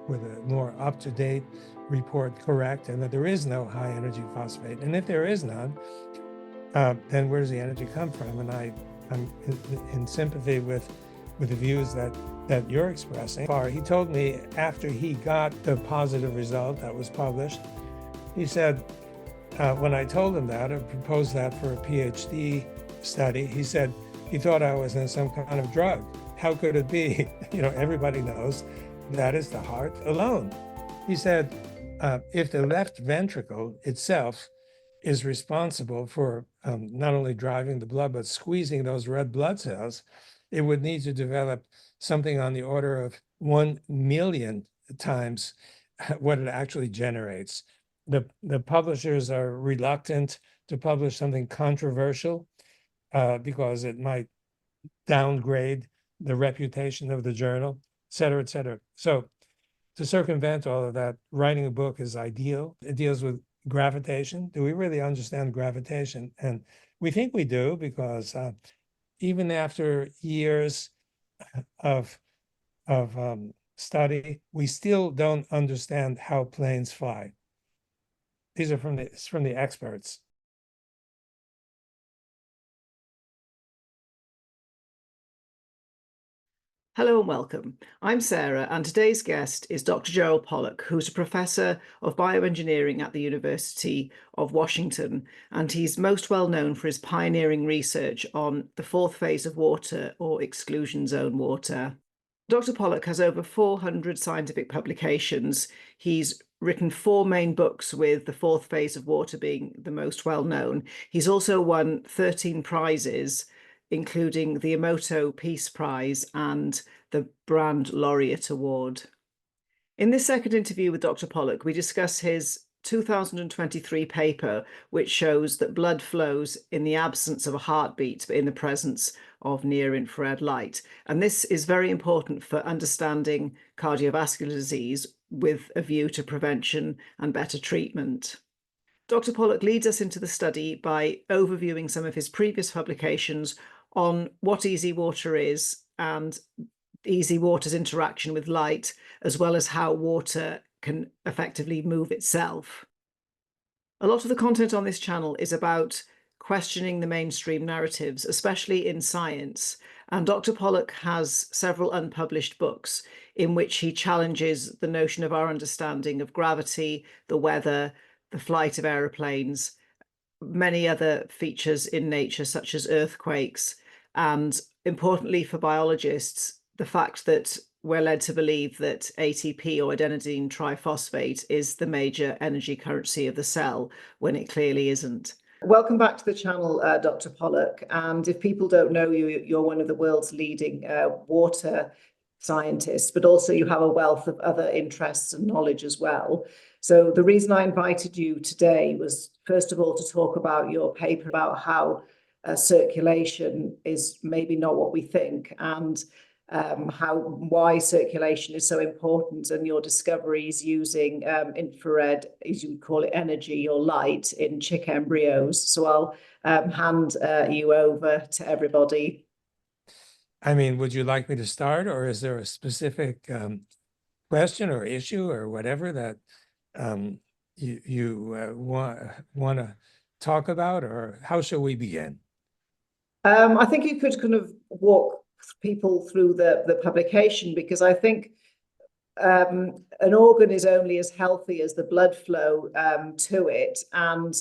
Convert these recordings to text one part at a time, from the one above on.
with a more up-to-date report correct, and that there is no high energy phosphate. And if there is none, then where does the energy come from? And I'm in sympathy with the views that you're expressing. He told me after he got the positive result that was published, he said, when I told him that, I proposed that for a PhD study, he said he thought I was in some kind of drug. How could it be? Everybody knows that is the heart alone. He said, if the left ventricle itself is responsible for not only driving the blood, but squeezing those red blood cells, it would need to develop something on the order of 1 million times what it actually generates. The publishers are reluctant to publish something controversial because it might downgrade the reputation of the journal, et cetera, et cetera. So to circumvent all of that, writing a book is ideal. It deals with gravitation. Do we really understand gravitation? And we think we do, because even after years of study, we still don't understand how planes fly. These are from the experts. Hello and welcome. I'm Sarah, and today's guest is Dr. Gerald Pollack, who's a professor of bioengineering at the University of Washington, and he's most well known for his pioneering research on the fourth phase of water, or exclusion zone water. Dr. Pollack has over 400 scientific publications. He's written 4 main books, with the fourth phase of water being the most well known. He's also won 13 prizes, including the Emoto Peace Prize and the Brand Laureate Award. In this second interview with Dr. Pollack, we discuss his 2023 paper, which shows that blood flows in the absence of a heartbeat, but in the presence of near-infrared light. And this is very important for understanding cardiovascular disease with a view to prevention and better treatment. Dr. Pollack leads us into the study by overviewing some of his previous publications on what easy water is and easy water's interaction with light, as well as how water can effectively move itself. A lot of the content on this channel is about questioning the mainstream narratives, especially in science. And Dr. Pollack has several unpublished books in which he challenges the notion of our understanding of gravity, the weather, the flight of aeroplanes, many other features in nature, such as earthquakes, and importantly for biologists, the fact that we're led to believe that ATP, or adenosine triphosphate, is the major energy currency of the cell, when it clearly isn't. Welcome back to the channel, Dr. Pollack. And if people don't know you, you're one of the world's leading water scientists, but also you have a wealth of other interests and knowledge as well. So the reason I invited you today was, first of all, to talk about your paper about how circulation is maybe not what we think, and why circulation is so important, and your discoveries using infrared, as you would call it, energy or light in chick embryos. So I'll hand you over to everybody. I mean, would you like me to start, or is there a specific question or issue or whatever that you want to talk about, or how shall we begin? I think you could kind of walk people through the publication, because I think an organ is only as healthy as the blood flow to it, and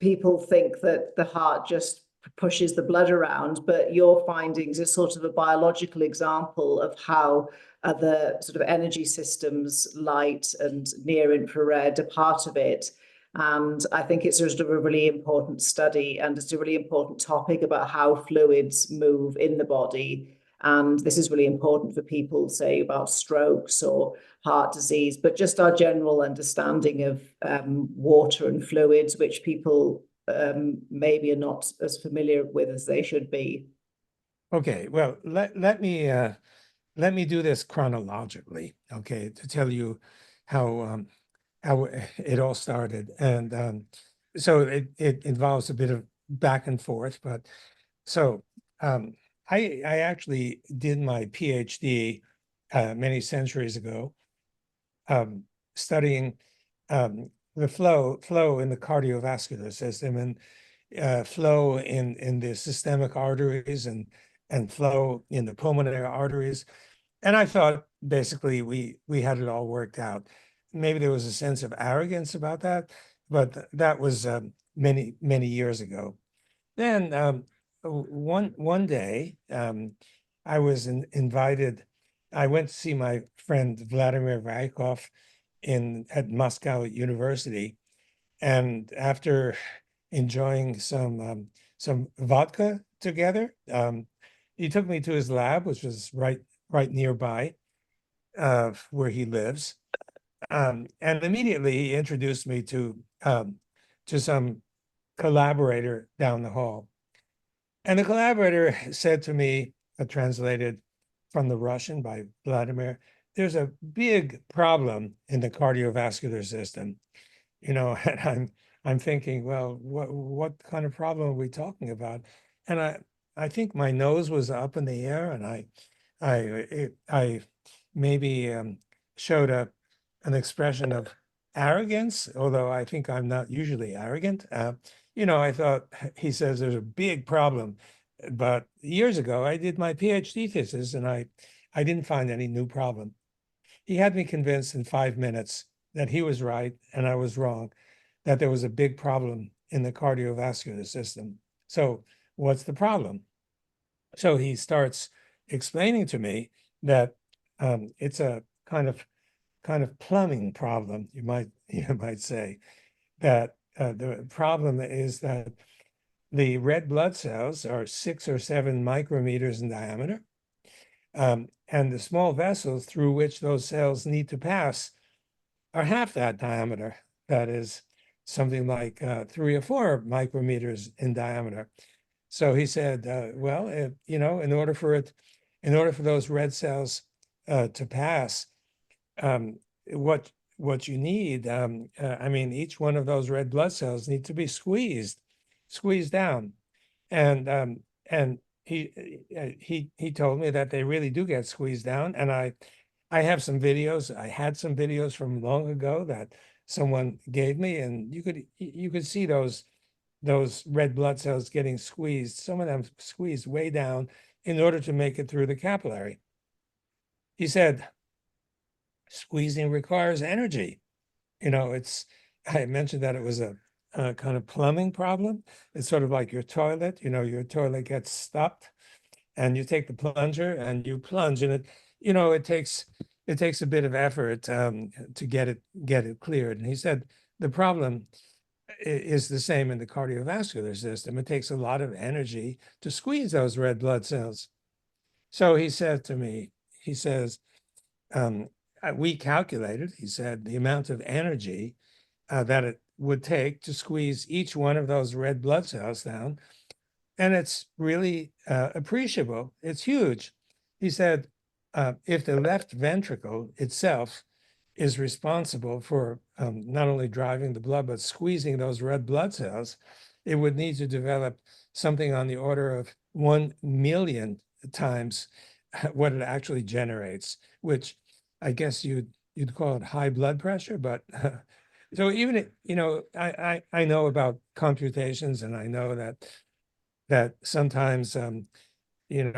people think that the heart just pushes the blood around, but your findings is sort of a biological example of how other sort of energy systems, light and near infrared, are part of it. And I think it's sort of a really important study, and it's a really important topic about how fluids move in the body. And this is really important for people, say, about strokes or heart disease, but just our general understanding of water and fluids, which people maybe are not as familiar with as they should be. Okay, well, let me do this chronologically, okay, to tell you how it all started. And so it involves a bit of back and forth, but so I actually did my PhD many centuries ago studying the flow in the cardiovascular system, and flow in the systemic arteries, and flow in the pulmonary arteries. And I thought basically we had it all worked out. Maybe there was a sense of arrogance about that, but that was many years ago. Then one day I was invited. I went to see my friend Vladimir Vaikov at Moscow University, and after enjoying some vodka together, he took me to his lab, which was right nearby where he lives, and immediately he introduced me to some collaborator down the hall. And the collaborator said to me, translated from the Russian by Vladimir, there's a big problem in the cardiovascular system. And I'm thinking, well, what kind of problem are we talking about? And I think my nose was up in the air, and I maybe showed an expression of arrogance, although I think I'm not usually arrogant. I thought, he says there's a big problem, but years ago I did my PhD thesis, and I didn't find any new problem. He had me convinced in 5 minutes that he was right and I was wrong, that there was a big problem in the cardiovascular system. So what's the problem? So he starts explaining to me that it's a kind of plumbing problem, you might say, that the problem is that the red blood cells are 6 or 7 micrometers in diameter, and the small vessels through which those cells need to pass are half that diameter. That is something like 3 or 4 micrometers in diameter. So he said, well, in order for those red cells to pass, what you need, each one of those red blood cells need to be squeezed down, and he told me that they really do get squeezed down, and I have some videos. I had some videos from long ago that someone gave me, and you could see those red blood cells getting squeezed, some of them squeezed way down in order to make it through the capillary. He said, squeezing requires energy. I mentioned that it was a kind of plumbing problem. It's sort of like your toilet. Your toilet gets stopped, and you take the plunger and you plunge, and it takes a bit of effort to get it cleared. And he said the problem is the same in the cardiovascular system. It takes a lot of energy to squeeze those red blood cells. So he said to me, he says, we calculated, he said, the amount of energy that it would take to squeeze each one of those red blood cells down. And it's really appreciable. It's huge. He said, if the left ventricle itself is responsible for not only driving the blood, but squeezing those red blood cells, it would need to develop something on the order of 1 million times what it actually generates, which I guess you'd call it high blood pressure. But so even, I know about computations, and I know that sometimes you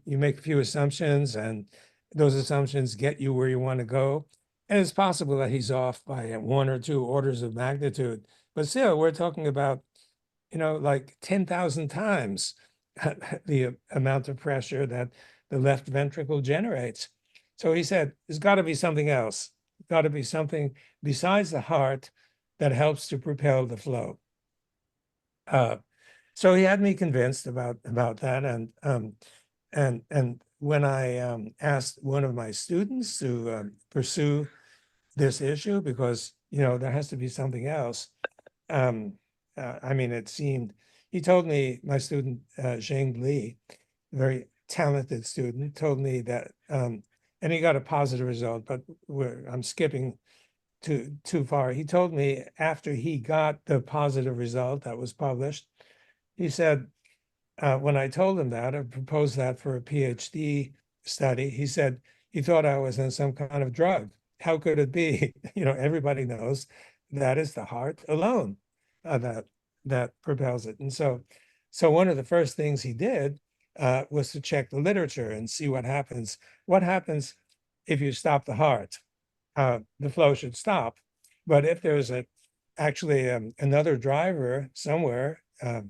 make a few assumptions, and those assumptions get you where you want to go. And it's possible that he's off by 1 or 2 orders of magnitude, but still we're talking about, like 10,000 times the amount of pressure that the left ventricle generates. So he said, there's got to be something else. Got to be something besides the heart that helps to propel the flow. So he had me convinced about that, and when I asked one of my students to pursue this issue, because there has to be something else. It seemed, he told me, my student Zheng Li, very talented student, told me that, and he got a positive result, but I'm skipping too far. He told me after he got the positive result that was published, he said, when I told him that, I proposed that for a PhD study, he said he thought I was on some kind of drug. how could it be? Everybody knows that is the heart alone that propels it. And so one of the first things he did was to check the literature and see what happens. What happens if you stop the heart? The flow should stop. But if there's actually another driver somewhere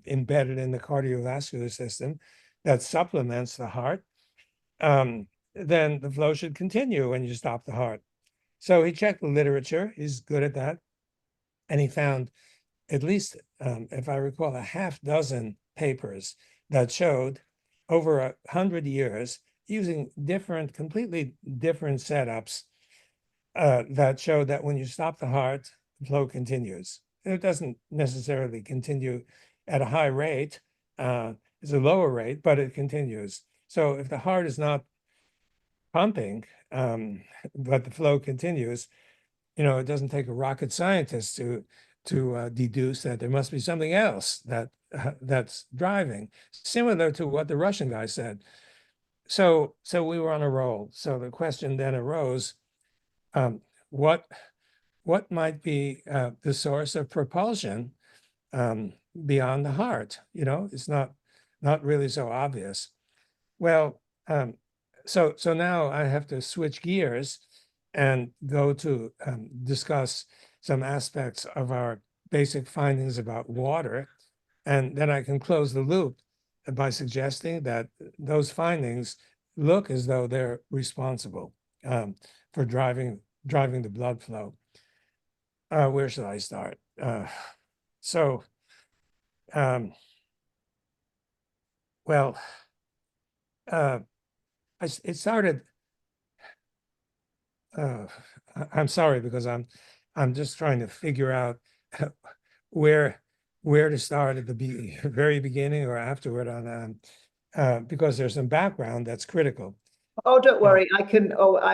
embedded in the cardiovascular system that supplements the heart, then the flow should continue when you stop the heart. So he checked the literature. He's good at that. And he found at least, if I recall, a half dozen papers that showed over 100 years using completely different setups that showed that when you stop the heart, the flow continues. And it doesn't necessarily continue at a high rate. It's a lower rate, but it continues. So if the heart is not pumping, but the flow continues, it doesn't take a rocket scientist to deduce that there must be something else that's driving, similar to what the Russian guy said. So we were on a roll. So the question then arose, what might be the source of propulsion beyond the heart? It's not really so obvious. Well, so now I have to switch gears and go to discuss some aspects of our basic findings about water. And then I can close the loop by suggesting that those findings look as though they're responsible for driving the blood flow. Where should I start? Well, it started. I'm sorry, because I'm just trying to figure out where to start at the very beginning or afterward because there's some background that's critical. Oh, don't worry. I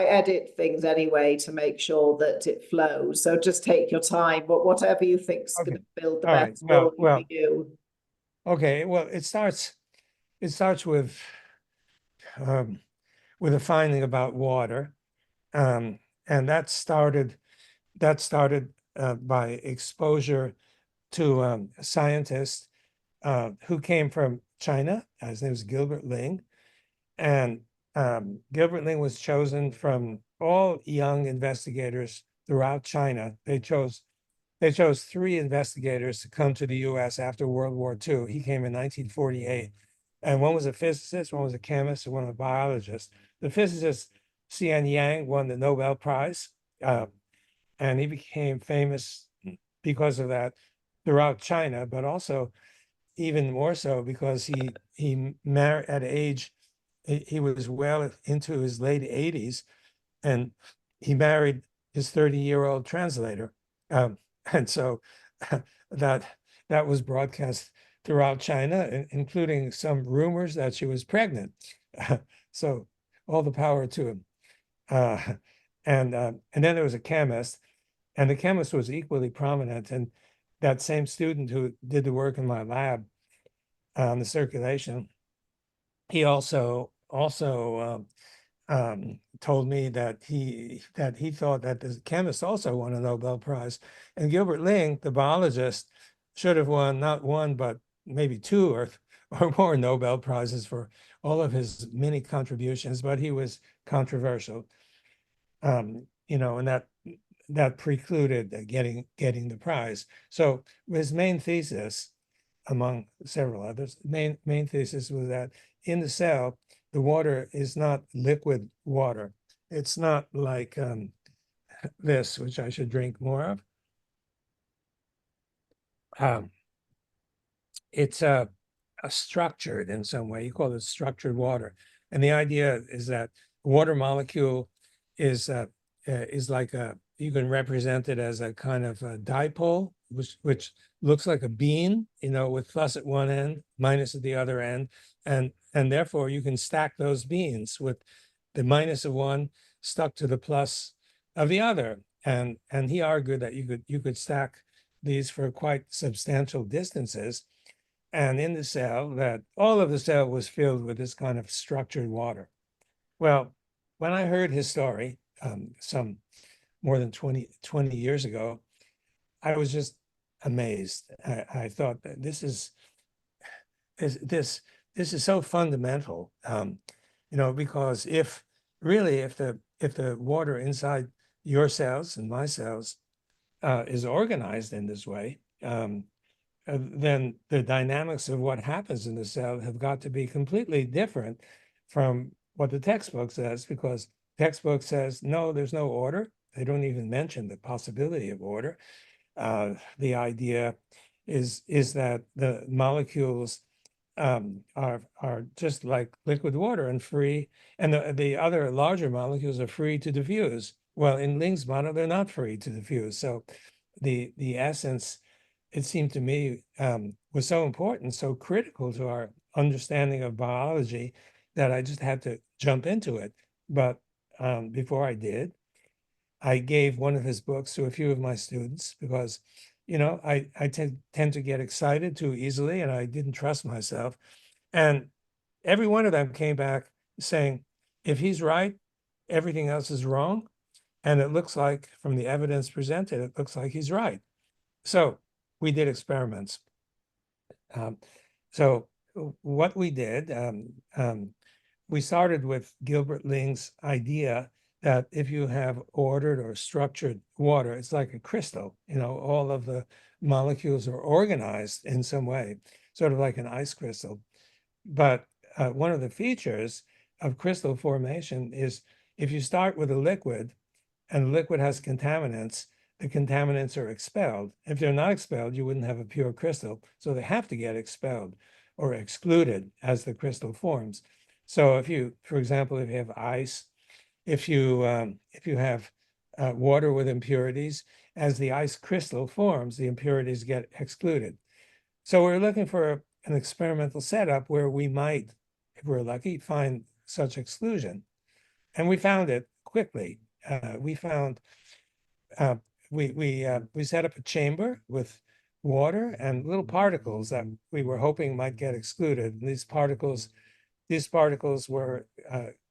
edit things anyway to make sure that it flows. So just take your time, but whatever you think's Okay. going to build the All best right. Well, story for you. Okay. Well, it starts with a finding about water, and that started by exposure to a scientist who came from China. His name was Gilbert Ling, and Gilbert Ling was chosen from all young investigators throughout China. They chose 3 investigators to come to the U.S. after World War II. He came in 1948, and one was a physicist, one was a chemist, and one was a biologist. The physicist, Xian Yang, won the Nobel Prize, and he became famous because of that throughout China, but also even more so because he married at age, he was well into his late 80s, and he married his 30-year-old translator. And so that was broadcast throughout China, including some rumors that she was pregnant. So all the power to him. And then there was a chemist, and the chemist was equally prominent. And that same student who did the work in my lab on the circulation, he also told me that he thought that the chemist also won a Nobel Prize, and Gilbert Ling, the biologist, should have won not one but maybe 2 or more Nobel Prizes for all of his many contributions. But he was controversial, and that precluded getting the prize. So his main thesis, among several others, main thesis was that in the cell, the water is not liquid water. It's not like this, which I should drink more of. It's a structured in some way. You call it structured water. And the idea is that water molecule is like you can represent it as a kind of a dipole, which looks like a bean, with plus at one end, minus at the other end. And therefore you can stack those beans with the minus of one stuck to the plus of the other. And he argued that you could stack these for quite substantial distances. And in the cell, that all of the cell was filled with this kind of structured water. Well, when I heard his story, some more than 20 years ago, I was just amazed. I thought that this is so fundamental, because if the water inside your cells and my cells is organized in this way, then the dynamics of what happens in the cell have got to be completely different from what the textbook says, because textbook says, no, there's no order. They don't even mention the possibility of order. The idea is that the molecules are just like liquid water and free, and the other larger molecules are free to diffuse. Well, in Ling's model, they're not free to diffuse. So the essence, it seemed to me, was so important, so critical to our understanding of biology, that I just had to jump into it. But before I did, I gave one of his books to a few of my students because, I tend to get excited too easily, and I didn't trust myself. And every one of them came back saying, if he's right, everything else is wrong. And it looks like, from the evidence presented, it looks like he's right. So we did experiments. So what we did, we started with Gilbert Ling's idea that if you have ordered or structured water, it's like a crystal, all of the molecules are organized in some way, sort of like an ice crystal. But one of the features of crystal formation is, if you start with a liquid and the liquid has contaminants, the contaminants are expelled. If they're not expelled, you wouldn't have a pure crystal. So they have to get expelled or excluded as the crystal forms. So if you, for example, if you have ice, if you have water with impurities, as the ice crystal forms, the impurities get excluded. So we're looking for an experimental setup where we might, if we're lucky, find such exclusion. And we found it quickly. We found we set up a chamber with water and little particles that we were hoping might get excluded. And these particles were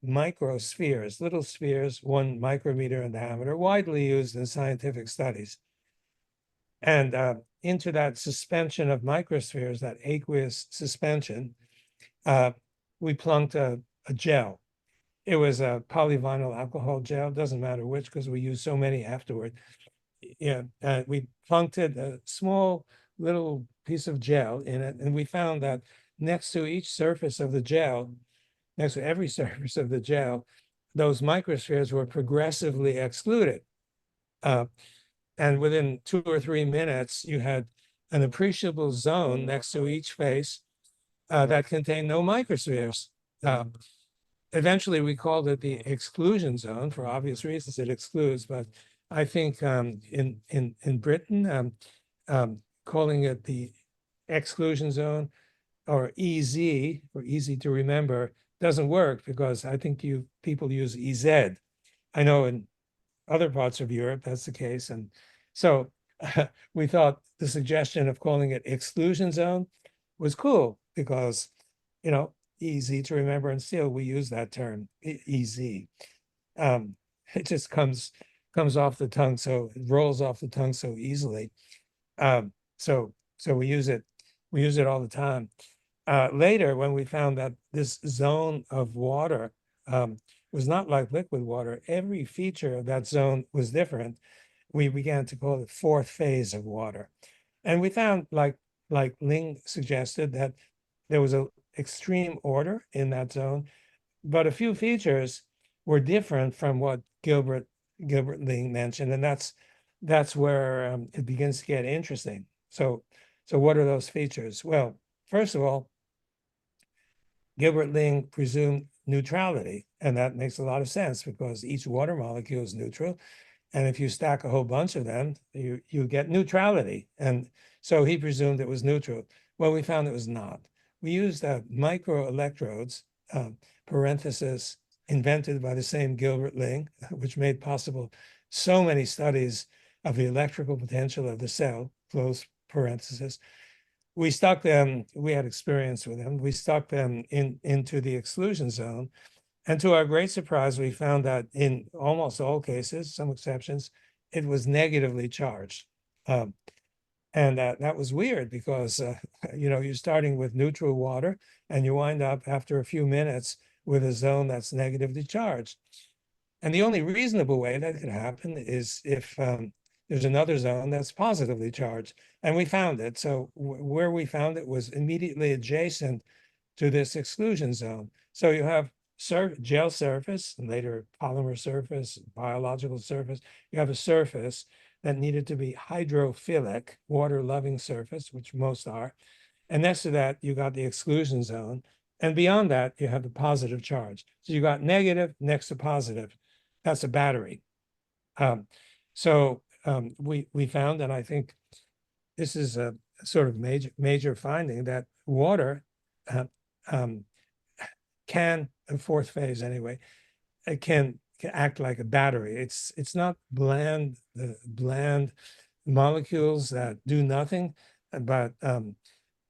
microspheres, little spheres, 1 micrometer in diameter, widely used in scientific studies. And into that suspension of microspheres, that aqueous suspension, we plunked a gel. It was a polyvinyl alcohol gel, doesn't matter which, because we used so many afterward. Yeah, we plunked a small little piece of gel in it, and we found that next to each surface of the gel, next to every surface of the gel, those microspheres were progressively excluded. And within 2 or 3 minutes, you had an appreciable zone next to each face that contained no microspheres. Eventually, we called it the exclusion zone for obvious reasons. It excludes, but I think in Britain, calling it the exclusion zone, or EZ, or easy to remember, doesn't work, because I think people use EZ. I know in other parts of Europe that's the case, and so we thought the suggestion of calling it exclusion zone was cool, because easy to remember, and still we use that term, EZ. It just comes off the tongue, so it rolls off the tongue so easily. So we use it all the time. Later, when we found that this zone of water was not like liquid water, every feature of that zone was different, we began to call it fourth phase of water. And we found, like Ling suggested, that there was an extreme order in that zone, but a few features were different from what Gilbert Ling mentioned, and that's where it begins to get interesting. So what are those features? Well, first of all, Gilbert Ling presumed neutrality, and that makes a lot of sense, because each water molecule is neutral, and if you stack a whole bunch of them, you get neutrality. And so he presumed it was neutral. Well, we found it was not. We used microelectrodes, parenthesis, invented by the same Gilbert Ling, which made possible so many studies of the electrical potential of the cell, close parenthesis. We stuck them, we had experience with them, we stuck them into the exclusion zone, And to our great surprise, we found that in almost all cases, some exceptions, it was negatively charged. And that was weird because, you're starting with neutral water and you wind up after a few minutes with a zone that's negatively charged. And the only reasonable way that could happen is if there's another zone that's positively charged. And we found it. So where we found it was immediately adjacent to this exclusion zone. So you have gel surface, and later polymer surface, biological surface. You have a surface that needed to be hydrophilic, water-loving surface, which most are. And next to that, you got the exclusion zone. And beyond that, you have the positive charge. So you got negative next to positive. That's a battery. We found, and I think this is a sort of major finding, that water can, in fourth phase anyway, it can act like a battery. It's not bland molecules that do nothing, but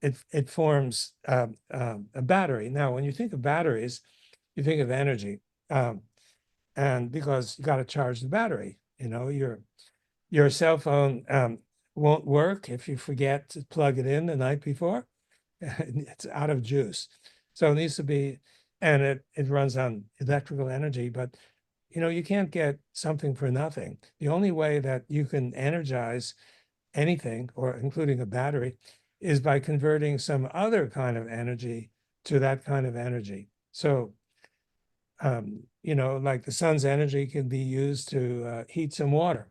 it forms a battery. Now, when you think of batteries, you think of energy, and because you got to charge the battery. Your cell phone won't work if you forget to plug it in the night before. It's out of juice. So it needs to be, and it runs on electrical energy, but you can't get something for nothing. The only way that you can energize anything, or including a battery, is by converting some other kind of energy to that kind of energy. So, like the sun's energy can be used to heat some water.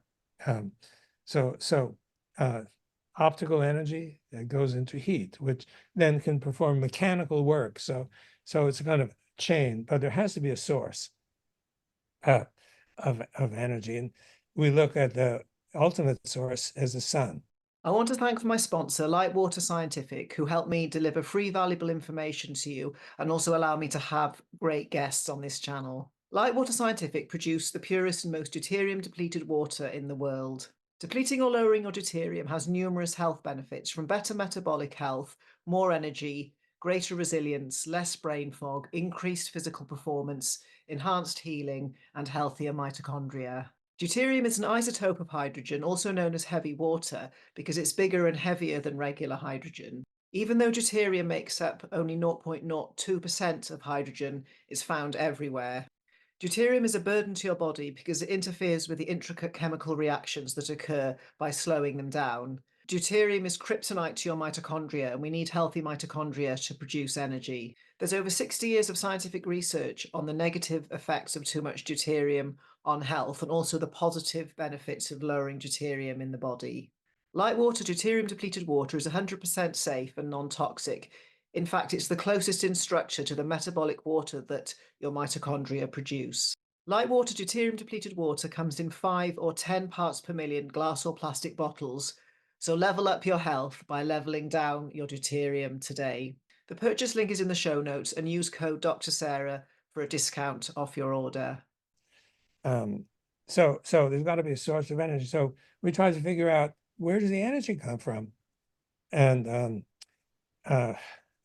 Optical energy that goes into heat, which then can perform mechanical work. So it's a kind of chain, but there has to be a source of energy. And we look at the ultimate source as the sun. I want to thank my sponsor, Lightwater Scientific, who helped me deliver free, valuable information to you and also allow me to have great guests on this channel. Lightwater Scientific produce the purest and most deuterium-depleted water in the world. Depleting or lowering your deuterium has numerous health benefits, from better metabolic health, more energy, greater resilience, less brain fog, increased physical performance, enhanced healing, and healthier mitochondria. Deuterium is an isotope of hydrogen, also known as heavy water, because it's bigger and heavier than regular hydrogen. Even though deuterium makes up only 0.02% of hydrogen, it's found everywhere. Deuterium is a burden to your body because it interferes with the intricate chemical reactions that occur by slowing them down. Deuterium is kryptonite to your mitochondria, and we need healthy mitochondria to produce energy. There's over 60 years of scientific research on the negative effects of too much deuterium on health, and also the positive benefits of lowering deuterium in the body. Lightwater deuterium-depleted water is 100% safe and non-toxic. In fact, it's the closest in structure to the metabolic water that your mitochondria produce. Lightwater deuterium-depleted water comes in 5 or 10 parts per million glass or plastic bottles, so level up your health by leveling down your deuterium today. The purchase link is in the show notes, and use code Dr. Sarah for a discount off your order. So there's got to be a source of energy. So we tried to figure out, where does the energy come from? And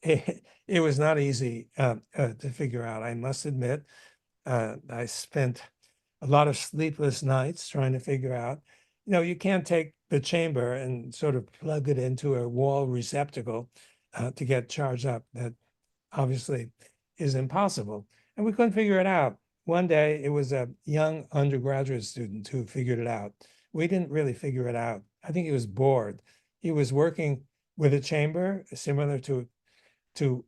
it was not easy to figure out, I must admit. I spent a lot of sleepless nights trying to figure out. You can't take the chamber and sort of plug it into a wall receptacle to get charged up. That obviously is impossible. And we couldn't figure it out. One day, it was a young undergraduate student who figured it out. We didn't really figure it out. I think he was bored. He was working with a chamber similar to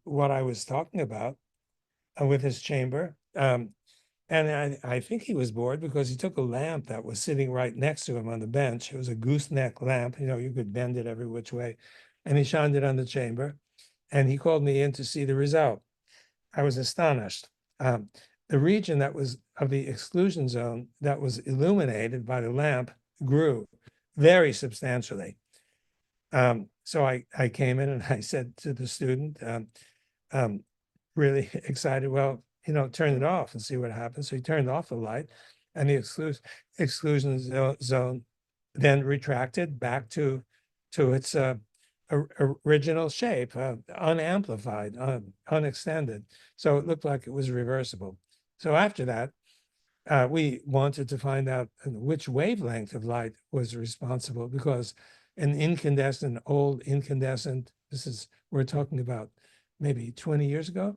what I was talking about with his chamber. And I think he was bored because he took a lamp that was sitting right next to him on the bench. It was a gooseneck lamp. You could bend it every which way. And he shined it on the chamber. And he called me in to see the result. I was astonished. The region that was of the exclusion zone that was illuminated by the lamp grew very substantially. So I came in and I said to the student, really excited, well, turn it off and see what happens. So he turned off the light, and the exclusion zone then retracted back to its original shape, unamplified, unextended. So it looked like it was reversible. So after that, we wanted to find out which wavelength of light was responsible, because an old incandescent, we're talking about maybe 20 years ago,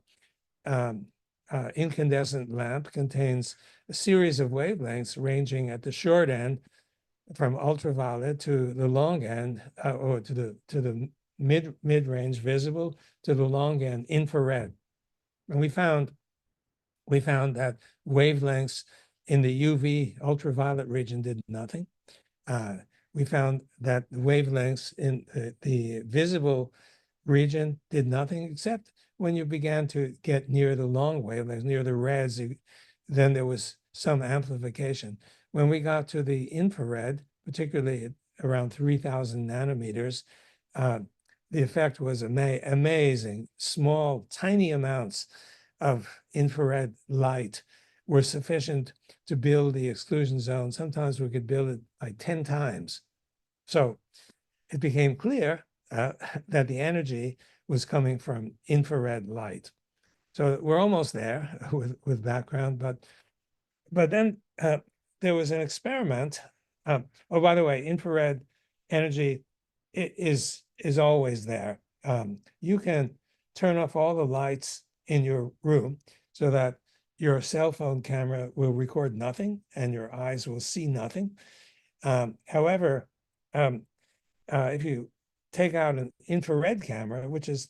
incandescent lamp contains a series of wavelengths ranging at the short end from ultraviolet to the long end, or to the mid-range visible, to the long end infrared. And we found that wavelengths in the UV ultraviolet region did nothing. We found that the wavelengths in the visible region did nothing, except when you began to get near the long wavelengths, near the reds, then there was some amplification. When we got to the infrared, particularly at around 3,000 nanometers, the effect was amazing. Small, tiny amounts of infrared light were sufficient to build the exclusion zone. Sometimes we could build it like 10 times. So it became clear that the energy was coming from infrared light. So we're almost there with background, but then there was an experiment. Oh, by the way, infrared energy is always there. You can turn off all the lights in your room so that your cell phone camera will record nothing and your eyes will see nothing. However, if you take out an infrared camera, which is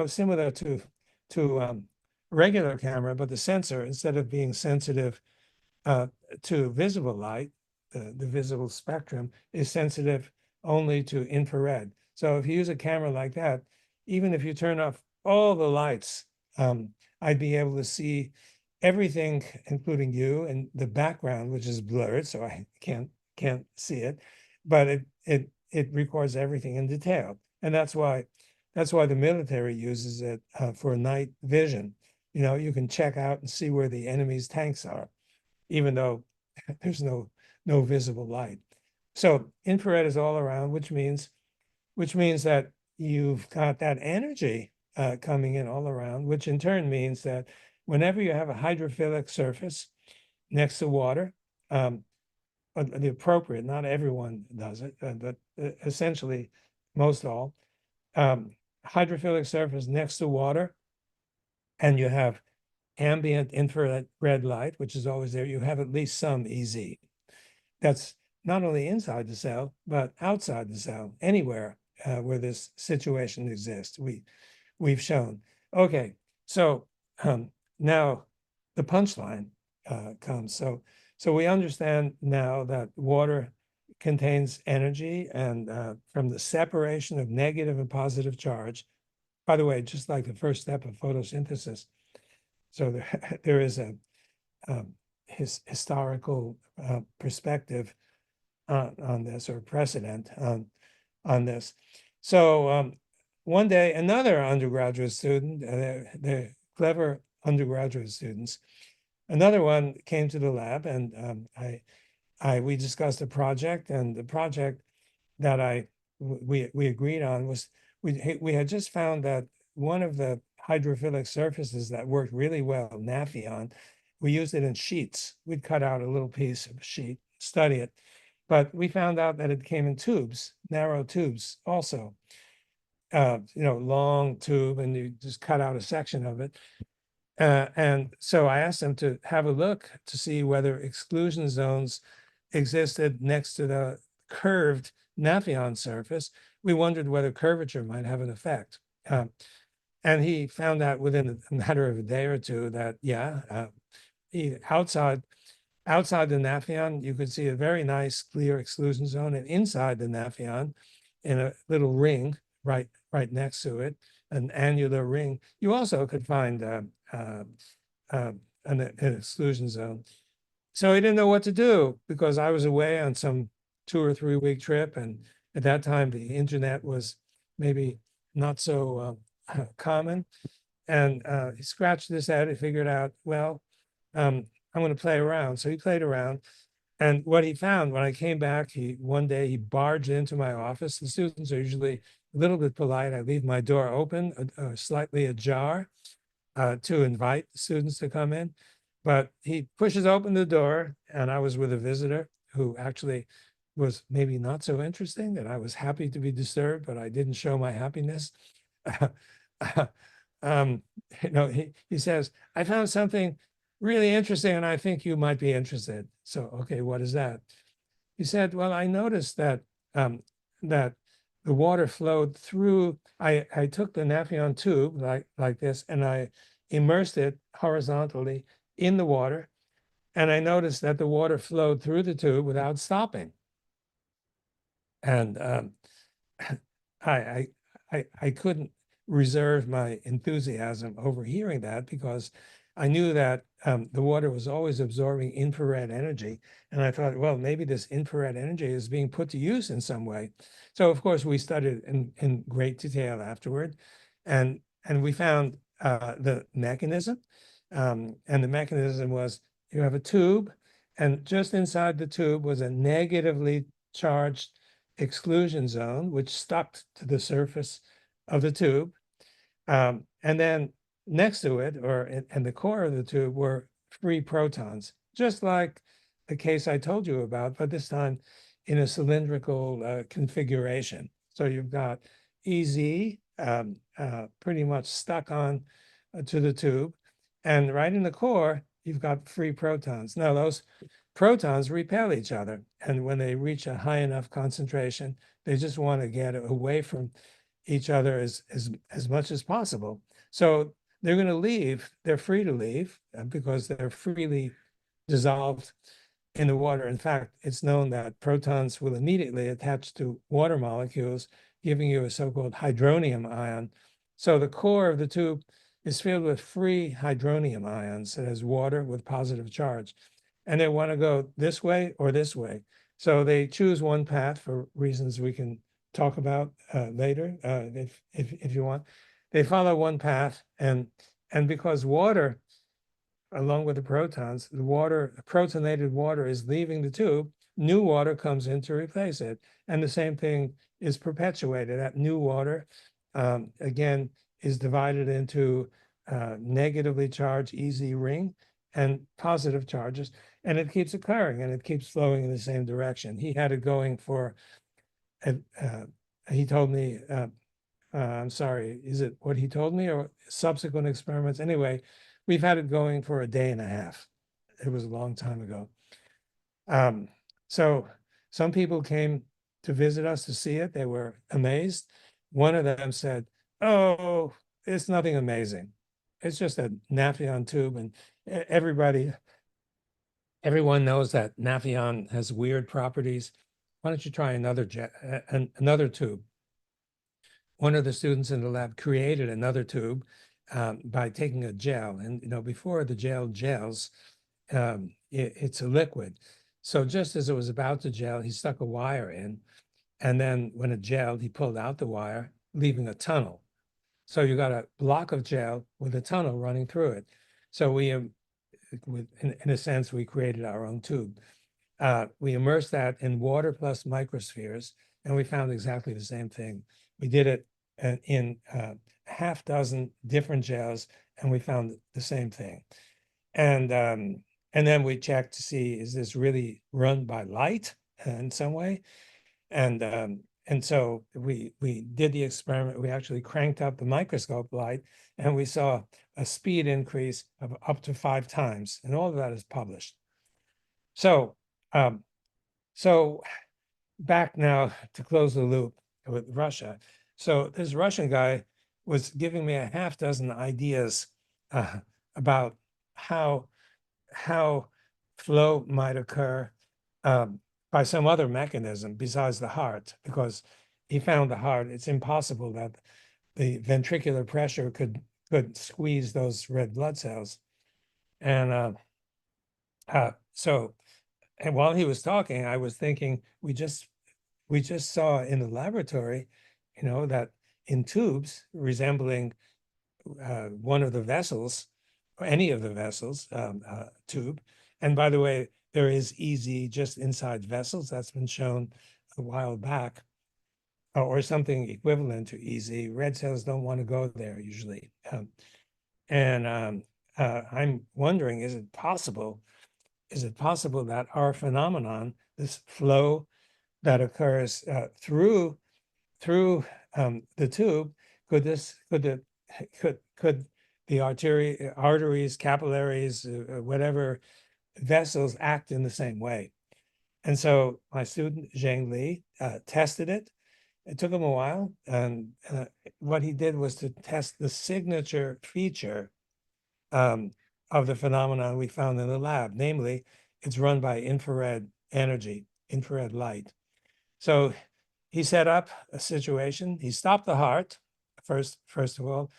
similar to regular camera, but the sensor, instead of being sensitive to visible light, the visible spectrum is sensitive only to infrared. So if you use a camera like that, even if you turn off all the lights, I'd be able to see everything, including you and the background, which is blurred, so I can't see it, but it records everything in detail, and that's why the military uses it for night vision. You can check out and see where the enemy's tanks are, even though there's no visible light. So infrared is all around, which means that you've got that energy coming in all around, which in turn means that whenever you have a hydrophilic surface next to water, the appropriate, not everyone does it, but essentially most all, hydrophilic surface next to water, and you have ambient infrared light, which is always there, you have at least some EZ. That's not only inside the cell, but outside the cell, anywhere where this situation exists. We've shown. Okay, so now the punchline comes. So we understand now that water contains energy, and from the separation of negative and positive charge, by the way, just like the first step of photosynthesis. So there is a historical perspective on this, or precedent on this. So one day, another undergraduate student, they're clever undergraduate students, another one came to the lab, and we discussed a project, and the project that we agreed on was we had just found that one of the hydrophilic surfaces that worked really well, Naphion, we used it in sheets. We'd cut out a little piece of a sheet, study it, but we found out that it came in tubes, narrow tubes also. Long tube, and you just cut out a section of it. And so I asked them to have a look to see whether exclusion zones existed next to the curved Naphion surface. We wondered whether curvature might have an effect. And he found out within a matter of a day or two that, outside the Naphion, you could see a very nice clear exclusion zone, and inside the Naphion, in a little ring right next to it, an annular ring, you also could find an exclusion zone. So he didn't know what to do, because I was away on some 2 or 3 week trip, and at that time the internet was maybe not so common. And he scratched his head and figured out, well, I'm going to play around. So he played around, and what he found when I came back, one day he barged into my office. The students are usually a little bit polite. I leave my door open, slightly ajar, to invite the students to come in. But he pushes open the door, and I was with a visitor who actually was maybe not so interesting, and I was happy to be disturbed, but I didn't show my happiness. um, he says, I found something really interesting, and I think you might be interested. So, okay, what is that? He said, well, I noticed that the water flowed through. I took the Nafion tube like this, and I immersed it horizontally in the water, and I noticed that the water flowed through the tube without stopping. And I, I couldn't reserve my enthusiasm over hearing that, because I knew that the water was always absorbing infrared energy. And I thought, well, maybe this infrared energy is being put to use in some way. So of course we studied in great detail afterward, and we found the mechanism. And the mechanism was, you have a tube, and just inside the tube was a negatively charged exclusion zone, which stuck to the surface of the tube. And then next to it, or in the core of the tube, were free protons, just like the case I told you about, but this time in a cylindrical configuration. So you've got EZ pretty much stuck on to the tube. And right in the core, you've got free protons. Now, those protons repel each other. And when they reach a high enough concentration, they just want to get away from each other as much as possible. So they're going to leave. They're free to leave because they're freely dissolved in the water. In fact, it's known that protons will immediately attach to water molecules, giving you a so-called hydronium ion. So the core of the tube is filled with free hydronium ions. It has water with positive charge. And they want to go this way or this way. So they choose one path for reasons we can talk about later, if you want. They follow one path, and because water, along with the protons, the protonated water is leaving the tube, new water comes in to replace it. And the same thing is perpetuated. That new water, again, is divided into negatively charged EZ ring and positive charges, and it keeps occurring, and it keeps flowing in the same direction. He had it going for, he told me, I'm sorry, is it what he told me or subsequent experiments? Anyway, we've had it going for a day and a half. It was a long time ago. So some people came to visit us to see it. They were amazed. One of them said, oh, it's nothing amazing. It's just a Nafion tube, and everyone knows that Nafion has weird properties. Why don't you try another tube? One of the students in the lab created another tube by taking a gel. And before the gel gels, it's a liquid. So just as it was about to gel, he stuck a wire in. And then when it gelled, he pulled out the wire, leaving a tunnel. So you got a block of gel with a tunnel running through it. So we, in a sense, we created our own tube. We immersed that in water plus microspheres, and we found exactly the same thing. We did it in half dozen different gels, and we found the same thing. And then we checked to see, is this really run by light in some way? And so we did the experiment. We actually cranked up the microscope light, and we saw a speed increase of up to 5 times, and all of that is published. So so back now to close the loop with Russia. So this Russian guy was giving me a half dozen ideas about how flow might occur by some other mechanism besides the heart, because he found the heart, it's impossible that the ventricular pressure could squeeze those red blood cells. And and while he was talking, I was thinking, we just saw in the laboratory, that in tubes resembling one of the vessels, or any of the vessels tube. And by the way, there is EZ just inside vessels. That's been shown a while back, or something equivalent to EZ. Red cells don't want to go there usually. I'm wondering, is it possible that our phenomenon, this flow that occurs through the tube, could the arteries, capillaries, whatever vessels act in the same way? And so my student Zheng Li tested it. It took him a while, and what he did was to test the signature feature of the phenomenon we found in the lab, namely, it's run by infrared energy, infrared light. So he set up a situation. He stopped the heart first of all.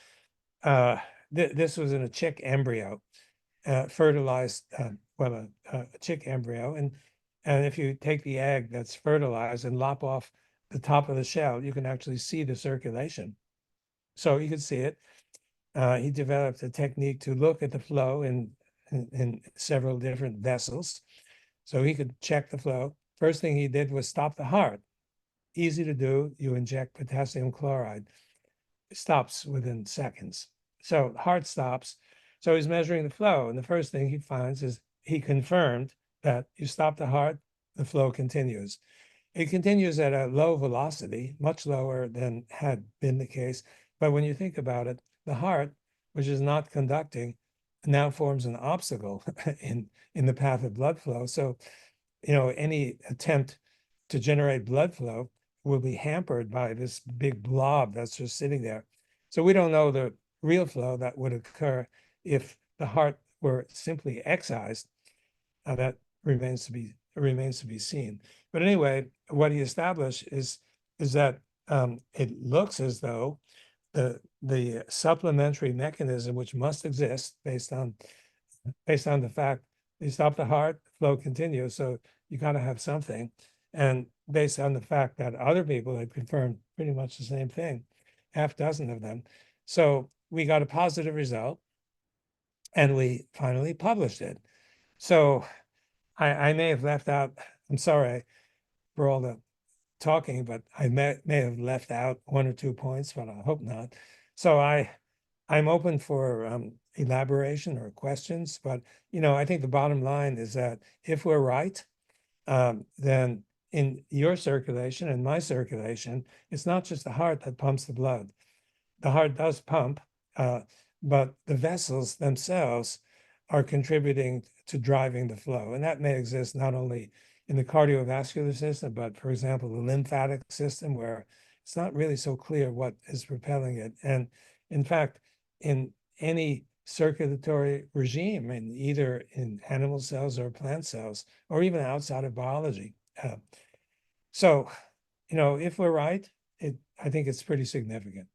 This was in a chick embryo, fertilized, a chick embryo, and if you take the egg that's fertilized and lop off the top of the shell, you can actually see the circulation. So you could see it. He developed a technique to look at the flow in several different vessels, so he could check the flow. First thing he did was stop the heart. Easy to do. You inject potassium chloride. It stops within seconds. So the heart stops. So he's measuring the flow, and the first thing he finds is he confirmed that you stop the heart, the flow continues. It continues at a low velocity, much lower than had been the case. But when you think about it, the heart, which is not conducting, now forms an obstacle in the path of blood flow. So, any attempt to generate blood flow will be hampered by this big blob that's just sitting there. So we don't know the real flow that would occur if the heart were simply excised. That remains to be seen. But anyway, what he established is that it looks as though the supplementary mechanism which must exist based on the fact you stop the heart, flow continues. So you got to have something. And based on the fact that other people had confirmed pretty much the same thing, half dozen of them. So we got a positive result, and we finally published it. So I may have left out, I'm sorry for all the talking, but I may have left out one or two points, but I hope not. So I'm open for elaboration or questions, but I think the bottom line is that if we're right, then in your circulation and my circulation, it's not just the heart that pumps the blood. The heart does pump, but the vessels themselves are contributing to driving the flow. And that may exist not only in the cardiovascular system, but for example, the lymphatic system, where it's not really so clear what is propelling it. And in fact, in any circulatory regime, either in animal cells or plant cells, or even outside of biology. So, if we're right, I think it's pretty significant.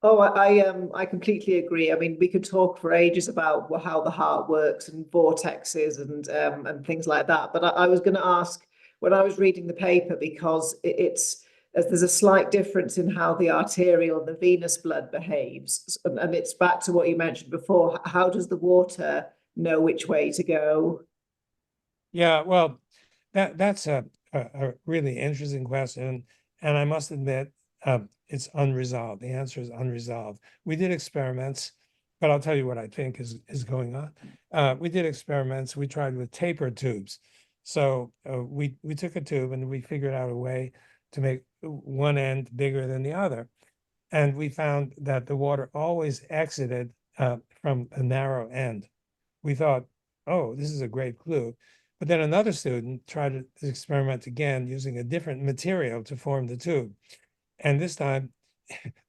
Oh, I completely agree. I mean, we could talk for ages about how the heart works and vortexes and things like that. But I was going to ask, when I was reading the paper, because there's a slight difference in how the arterial and the venous blood behaves, and it's back to what you mentioned before. How does the water know which way to go? Yeah, well, that's a really interesting question, and I must admit, it's unresolved. The answer is unresolved. We did experiments, but I'll tell you what I think is going on. We did experiments. We tried with tapered tubes. So we took a tube and we figured out a way to make one end bigger than the other, and we found that the water always exited from a narrow end. We thought, oh, this is a great clue. But then another student tried to experiment again using a different material to form the tube. And this time,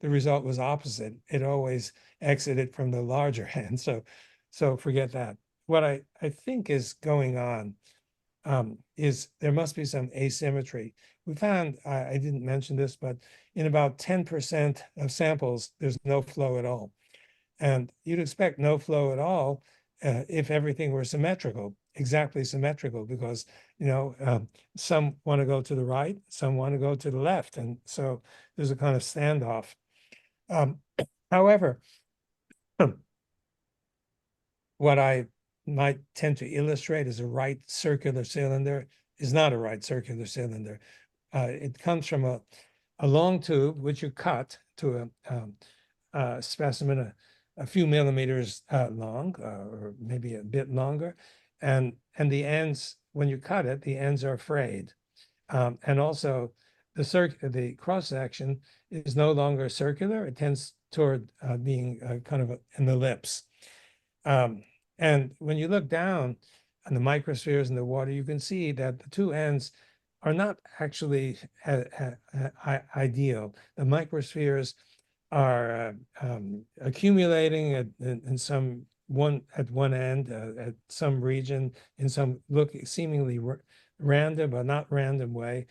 the result was opposite. It always exited from the larger end. So forget that. What I think is going on is there must be some asymmetry. We found, I didn't mention this, but in about 10% of samples, there's no flow at all. And you'd expect no flow at all if everything were symmetrical, exactly symmetrical, because some want to go to the right, some want to go to the left, and so there's a kind of standoff. However, what I might tend to illustrate as a right circular cylinder is not a right circular cylinder. It comes from a long tube which you cut to a specimen, a few millimeters long, or maybe a bit longer, and the ends, when you cut it, the ends are frayed, and also the cross section is no longer circular; it tends toward being kind of an ellipse. And when you look down on the microspheres in the water, you can see that the two ends are not actually ideal. The microspheres are accumulating in some at one end, at some region, in some seemingly random but not random way,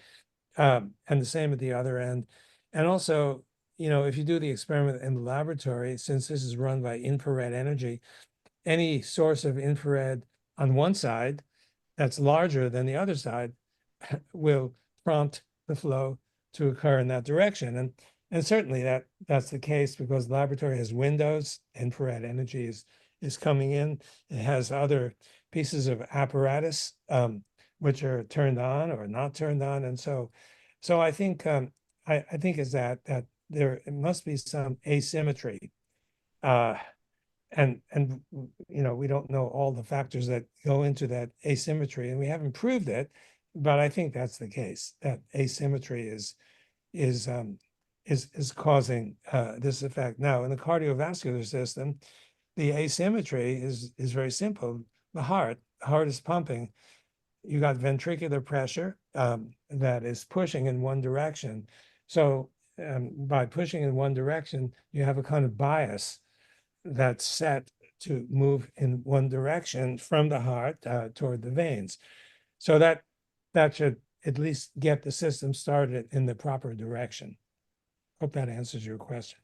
and the same at the other end. And also, if you do the experiment in the laboratory, since this is run by infrared energy, any source of infrared on one side that's larger than the other side will prompt the flow to occur in that direction. And certainly that's the case because the laboratory has windows, infrared energy is coming in. It has other pieces of apparatus which are turned on or not turned on. And so I think I think is that there must be some asymmetry. And we don't know all the factors that go into that asymmetry, and we haven't proved it, but I think that's the case, that asymmetry is causing this effect. Now, in the cardiovascular system, the asymmetry is very simple. The heart is pumping. You got ventricular pressure that is pushing in one direction. So by pushing in one direction, you have a kind of bias that's set to move in one direction from the heart toward the veins. So that should at least get the system started in the proper direction. Hope that answers your question.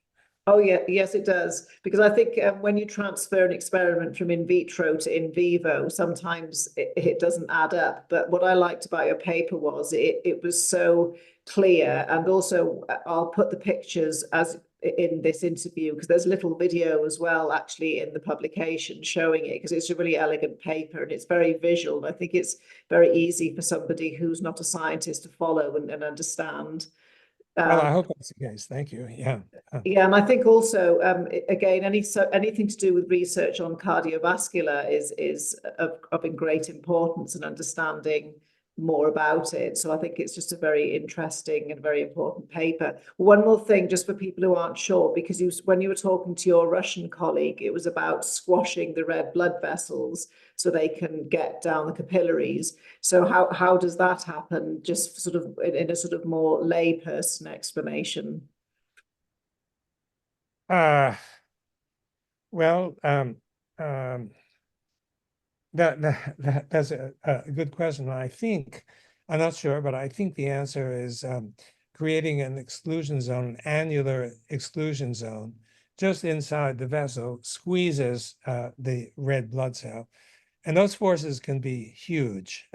Oh, yeah, yes, it does. Because I think when you transfer an experiment from in vitro to in vivo, sometimes it doesn't add up. But what I liked about your paper was it was so clear. And also, I'll put the pictures as in this interview, because there's a little video as well, actually, in the publication showing it, because it's a really elegant paper and it's very visual. And I think it's very easy for somebody who's not a scientist to follow and understand. Well, I hope that's the case. Thank you. Yeah. Yeah, and I think also, again, anything to do with research on cardiovascular is of great importance and understanding more about it. So I think it's just a very interesting and very important paper. One more thing, just for people who aren't sure, because when you were talking to your Russian colleague, it was about squashing the red blood vessels so they can get down the capillaries. So how does that happen? Just sort of in a sort of more layperson explanation. Well, that's a good question. I think, I'm not sure, but I think the answer is creating an exclusion zone, an annular exclusion zone, just inside the vessel, squeezes the red blood cell, and those forces can be huge.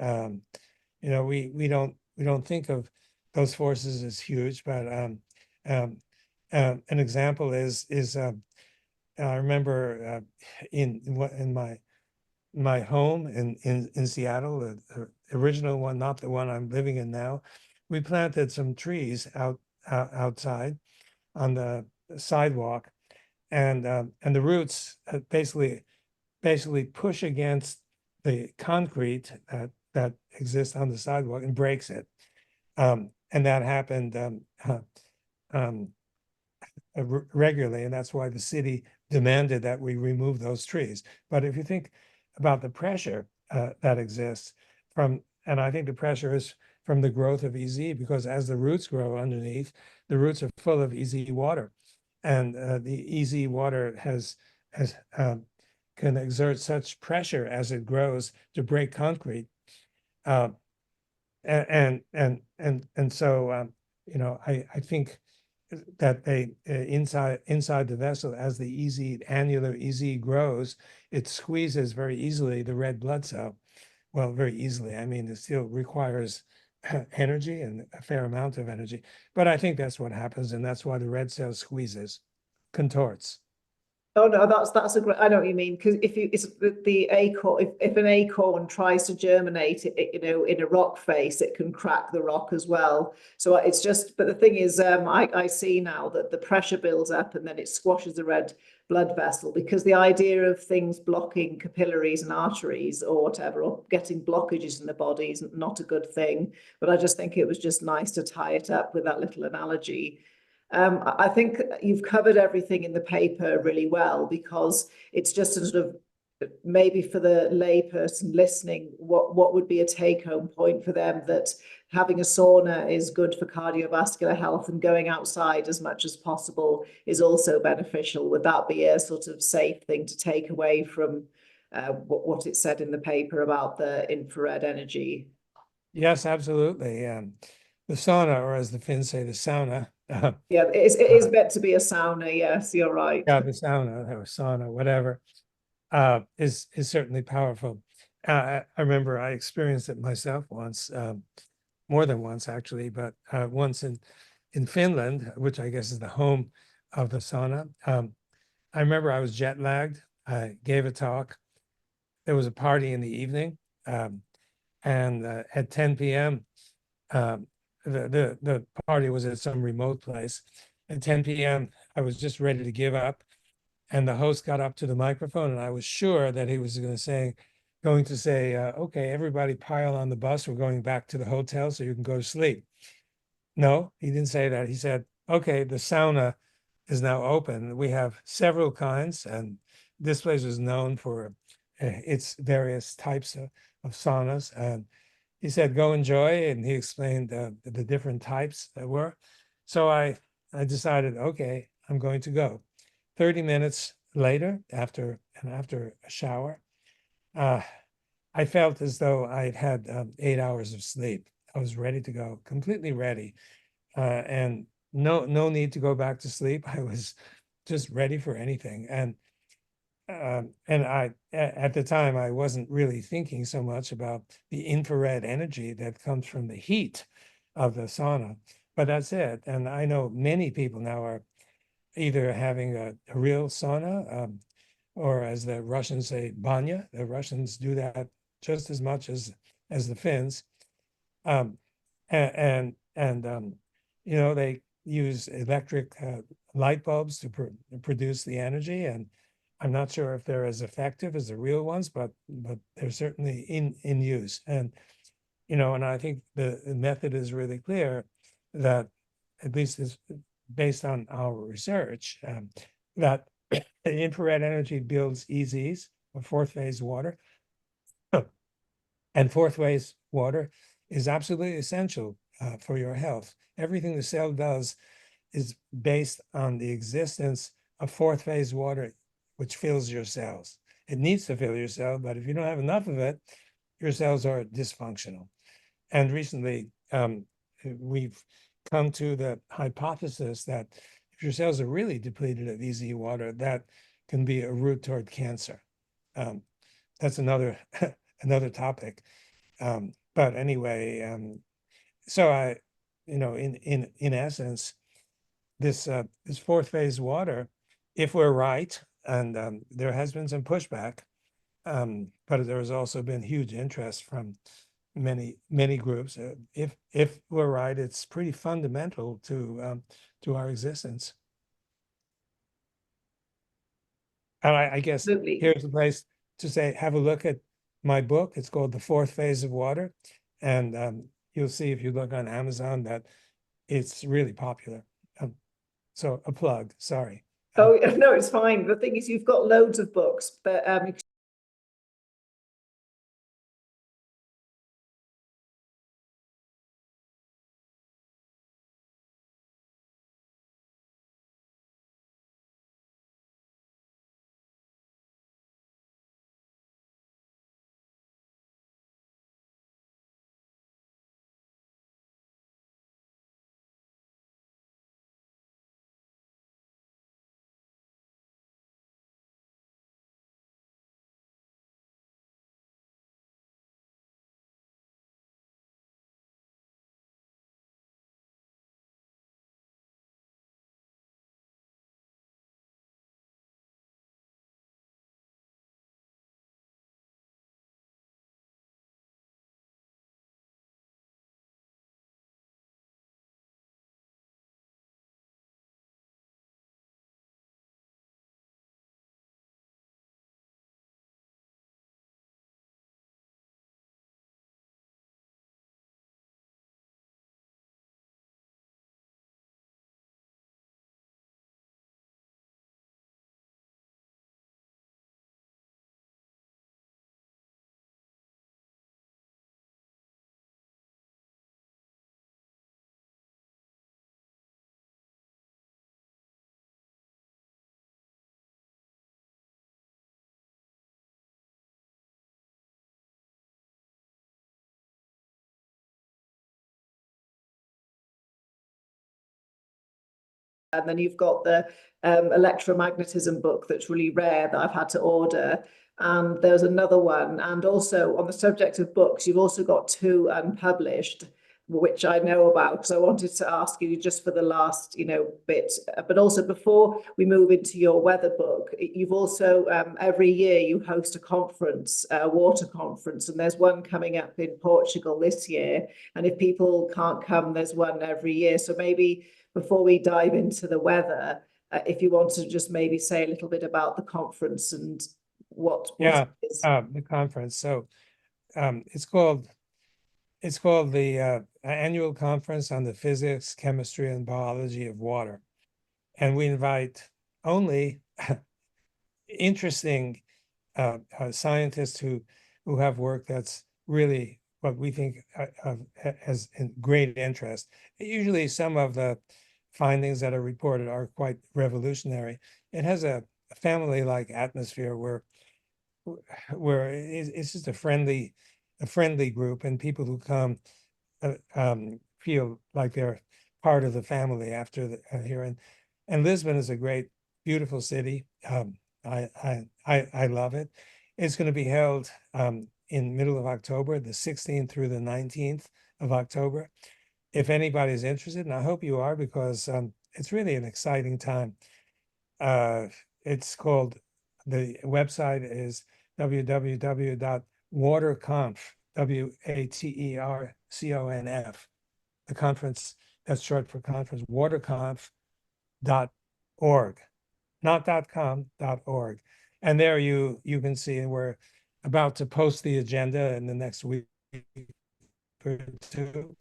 We don't think of those forces as huge, but an example is I remember in my home in Seattle, the original one, not the one I'm living in now, we planted some trees outside on the sidewalk, and the roots basically push against the concrete that exists on the sidewalk and breaks it. And that happened regularly, and that's why the city demanded that we remove those trees. But if you think about the pressure that exists and I think the pressure is from the growth of EZ, because as the roots grow underneath, the roots are full of EZ water, and the EZ water can exert such pressure as it grows to break concrete, and so I think that they inside the vessel, as the annular EZ grows, it squeezes very easily the red blood cell. Well, very easily. I mean, it still requires energy, and a fair amount of energy, but I think that's what happens, and that's why the red cell squeezes, contorts. Oh no, that's a great. I know what you mean, because if you it's the acorn, if an acorn tries to germinate, in a rock face, it can crack the rock as well. So it's just. But the thing is, I see now that the pressure builds up and then it squashes the red blood vessel, because the idea of things blocking capillaries and arteries or whatever, or getting blockages in the body is not a good thing. But I just think it was just nice to tie it up with that little analogy. I think you've covered everything in the paper really well, because it's just a sort of, maybe for the layperson listening, what would be a take-home point for them, that having a sauna is good for cardiovascular health and going outside as much as possible is also beneficial. Would that be a sort of safe thing to take away from what it said in the paper about the infrared energy? Yes, absolutely. The sauna, or as the Finns say, the sauna. Yeah, it is meant to be a sauna. Yes, you're right. Yeah, the sauna or sauna, whatever, is certainly powerful. I remember I experienced it myself once, more than once actually, but once in Finland, which I guess is the home of the sauna. I remember I was jet lagged. I gave a talk. There was a party in the evening, and at 10 p.m., um, the party was at some remote place. At 10 p.m., I was just ready to give up, and the host got up to the microphone, and I was sure that he was going to say, "Okay, everybody pile on the bus. We're going back to the hotel so you can go to sleep." No, he didn't say that. He said, "Okay, the sauna is now open. We have several kinds, and this place is known for its various types of saunas." And he said, "Go enjoy," and he explained the different types there were. So I decided, okay, I'm going to go. 30 minutes later, after a shower, uh, I felt as though I'd had 8 hours of sleep. I was ready to go, completely ready, and no need to go back to sleep. I was just ready for anything. And at the time, I wasn't really thinking so much about the infrared energy that comes from the heat of the sauna, but that's it. And I know many people now are either having a real sauna, or as the Russians say, banya. The Russians do that just as much as the Finns. Um, and they use electric light bulbs to produce the energy, and I'm not sure if they're as effective as the real ones, but they're certainly in use. And I think the method is really clear, that at least is based on our research, that infrared energy builds EZs, or fourth phase water, and fourth phase water is absolutely essential for your health. Everything the cell does is based on the existence of fourth phase water, which fills your cells. It needs to fill your cell, but if you don't have enough of it, your cells are dysfunctional. And recently, we've come to the hypothesis that if your cells are really depleted of EZ water, that can be a route toward cancer. That's another another topic. But anyway, so in essence, this fourth phase water, if we're right, and there has been some pushback, but there has also been huge interest from many groups. If we're right, it's pretty fundamental to our existence. And I guess Absolutely. here's a place to say, have a look at my book. It's called The Fourth Phase of Water, and you'll see if you look on Amazon that it's really popular. So a plug. Sorry. Oh, no, it's fine. The thing is, you've got loads of books, but And then you've got the electromagnetism book that's really rare that I've had to order. And there's another one. And also on the subject of books, you've also got 2 unpublished, which I know about, because I wanted to ask you just for the last, bit. But also before we move into your weather book, you've also, every year you host a conference, a water conference, and there's one coming up in Portugal this year. And if people can't come, there's one every year. So maybe before we dive into the weather, if you want to just maybe say a little bit about the conference and what Yeah, it is. the conference. So it's called the Annual Conference on the Physics, Chemistry, and Biology of Water. And we invite only interesting scientists who have work that's really what we think has great interest. Usually some of the findings that are reported are quite revolutionary. It has a family-like atmosphere where it's just a friendly group, and people who come feel like they're part of the family after here. And Lisbon is a great, beautiful city. I love it. It's going to be held in middle of October, the 16th through the 19th of October. If anybody's interested, and I hope you are, because it's really an exciting time. It's called, the website is www.waterconf, WATERCONF. The conference, that's short for conference, waterconf.org, not .com, .org. And there you can see we're about to post the agenda in the next week or 2.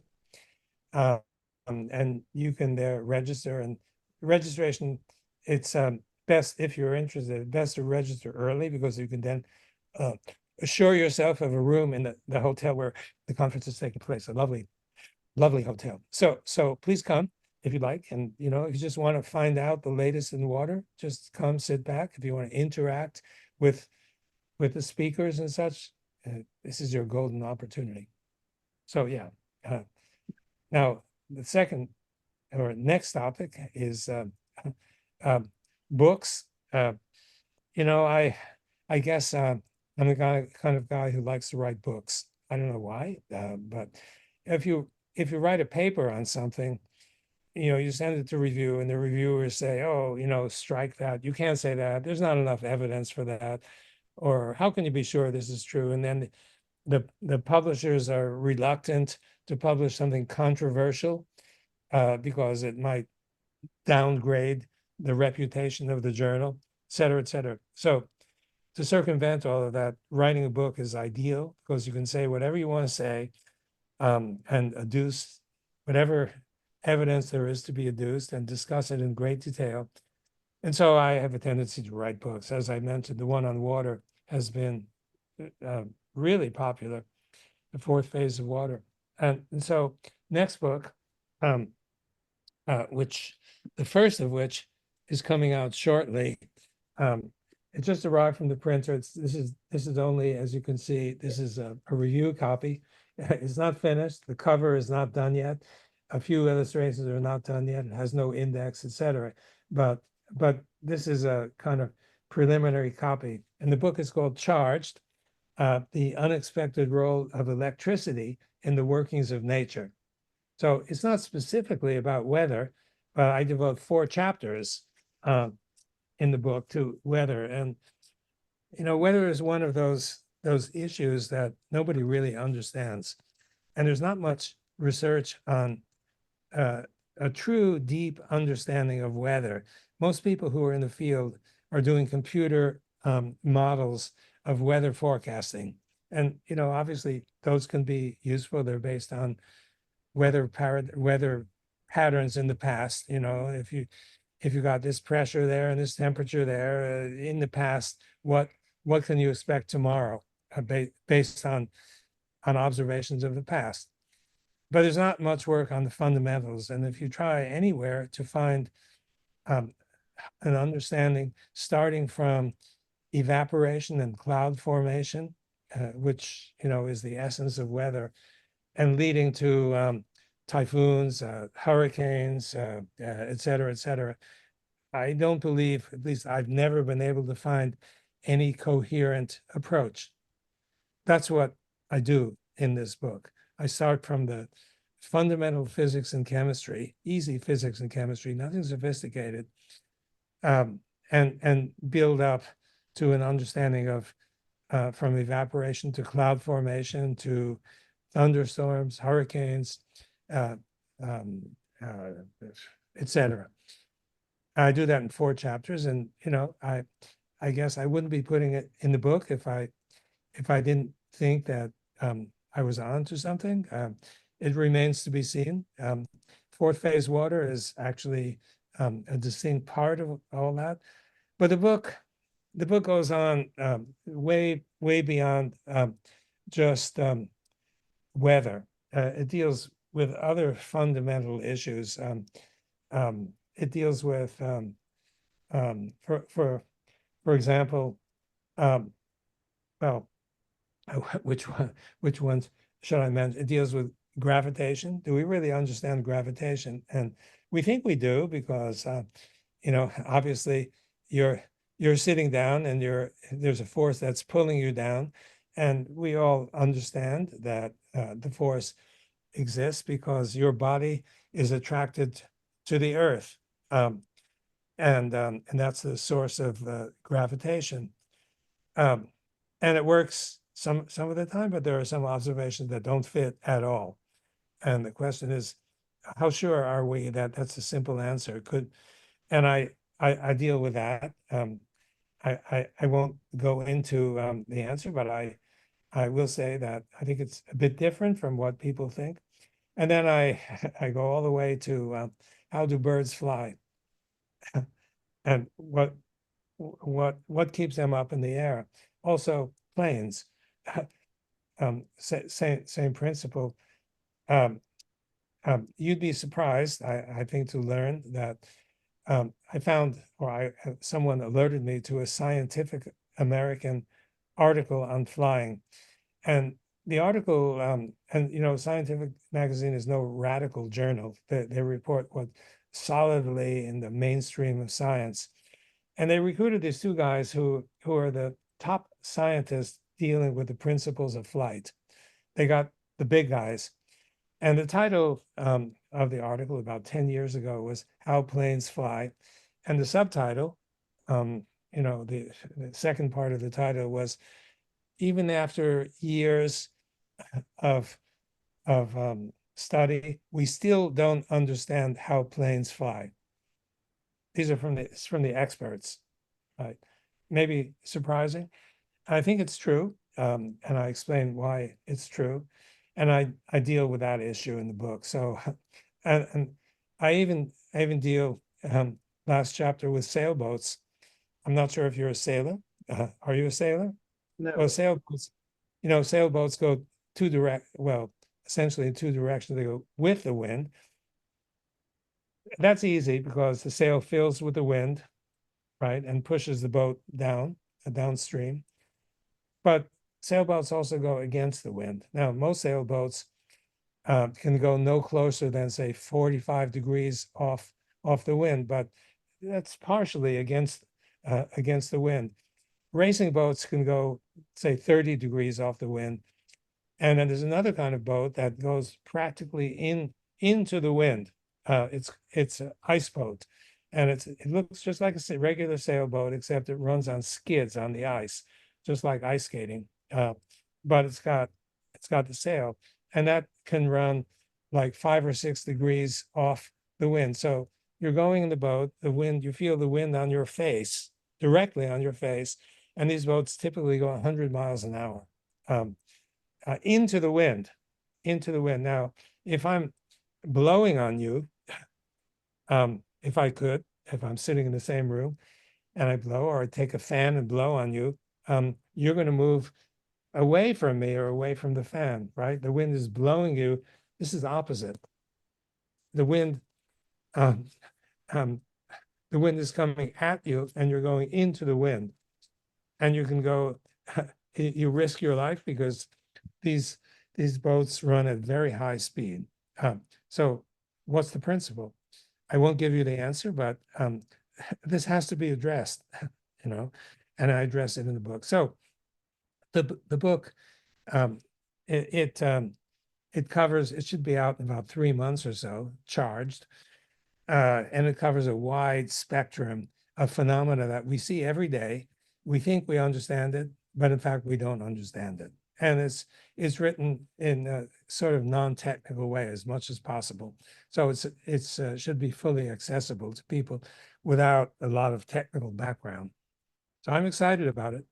And you can there register, and registration, it's best, if you're interested, best to register early, because you can then assure yourself of a room in the hotel where the conference is taking place. A lovely hotel. So please come if you'd like. And if you just want to find out the latest in water, just come, sit back. If you want to interact with the speakers and such, this is your golden opportunity. So yeah. Now the second or next topic is books. I guess I'm the kind of guy who likes to write books. I don't know why, but if you write a paper on something, you send it to review, and the reviewers say, oh, strike that. You can't say that. There's not enough evidence for that. Or how can you be sure this is true? And then the publishers are reluctant to publish something controversial because it might downgrade the reputation of the journal, et cetera, et cetera. So to circumvent all of that, writing a book is ideal, because you can say whatever you want to say and adduce whatever evidence there is to be adduced and discuss it in great detail. And so I have a tendency to write books. As I mentioned, the one on water has been really popular, the 4th phase of water. And so next book, which the first of which is coming out shortly. It just arrived from the printer. This is only, as you can see, this is a review copy. It's not finished. The cover is not done yet. A few illustrations are not done yet. It has no index, etc. But this is a kind of preliminary copy. And the book is called Charged, The Unexpected Role of Electricity in the Workings of Nature. So it's not specifically about weather, but I devote 4 chapters in the book to weather. And, weather is one of those issues that nobody really understands. And there's not much research on a true deep understanding of weather. Most people who are in the field are doing computer models of weather forecasting. And, obviously those can be useful. They're based on weather patterns in the past. If you got this pressure there and this temperature there in the past, what can you expect tomorrow based on observations of the past? But there's not much work on the fundamentals. And if you try anywhere to find an understanding starting from evaporation and cloud formation, which is the essence of weather, and leading to typhoons, hurricanes, et cetera, et cetera. I don't believe, at least I've never been able to find any coherent approach. That's what I do in this book. I start from the fundamental physics and chemistry, easy physics and chemistry, nothing sophisticated, and build up to an understanding of from evaporation to cloud formation to thunderstorms, hurricanes, uh, um, uh, etc. I do that in 4 chapters, and I guess I wouldn't be putting it in the book if I didn't think that I was on to something. It remains to be seen. Fourth phase water is actually a distinct part of all that, but the book goes on way beyond just weather. It deals with other fundamental issues. It deals with, for example, well, which ones should I mention? It deals with gravitation. Do we really understand gravitation? And we think we do because, obviously you're sitting down and there's a force that's pulling you down, and we all understand that the force exists because your body is attracted to the earth, and that's the source of gravitation, and it works some of the time, but there are some observations that don't fit at all. And the question is, how sure are we that that's a simple answer? And I deal with that. I won't go into the answer, but I will say that I think it's a bit different from what people think. And then I go all the way to how do birds fly, and what keeps them up in the air. Also, planes, same principle. You'd be surprised, I think, to learn that I found, or someone alerted me to a Scientific American article on flying. And the article, and Scientific magazine is no radical journal. They report what solidly in the mainstream of science. And they recruited these 2 guys who are the top scientists dealing with the principles of flight. They got the big guys. And the title of the article about 10 years ago was How Planes Fly. And the subtitle, the second part of the title was, even after years of study, we still don't understand how planes fly. These are from the experts, right? Maybe surprising. I think it's true, and I explain why it's true, and I deal with that issue in the book. So, and I even deal last chapter with sailboats. I'm not sure if you're a sailor. Are you a sailor? No. Well, sailboats go essentially in 2 directions. They go with the wind. That's easy because the sail fills with the wind, right, and pushes the boat downstream. But sailboats also go against the wind. Now, most sailboats can go no closer than, say, 45 degrees off the wind, but that's partially against the wind. Racing boats can go, say, 30 degrees off the wind. And then there's another kind of boat that goes practically into the wind. It's an ice boat, and it looks just like a regular sailboat, except it runs on skids on the ice, just like ice skating. But it's got the sail, and that can run like 5 or 6 degrees off the wind. So you're going in the boat, you feel the wind on your face, directly on your face, and these boats typically go 100 miles an hour into the wind. Now, if I'm blowing on you, if I'm sitting in the same room and I blow, or I take a fan and blow on you, you're going to move away from me or away from the fan, right? The wind is blowing you. This is opposite. The wind is coming at you, and you're going into the wind, and you can go. You risk your life because these boats run at very high speed. So what's the principle? I won't give you the answer, but this has to be addressed, and I address it in the book. So the book, it covers, it should be out in about 3 months or so, charged, and it covers a wide spectrum of phenomena that we see every day. We think we understand it, but in fact, we don't understand it. And it's written in a sort of non-technical way as much as possible. So it's should be fully accessible to people without a lot of technical background. So I'm excited about it.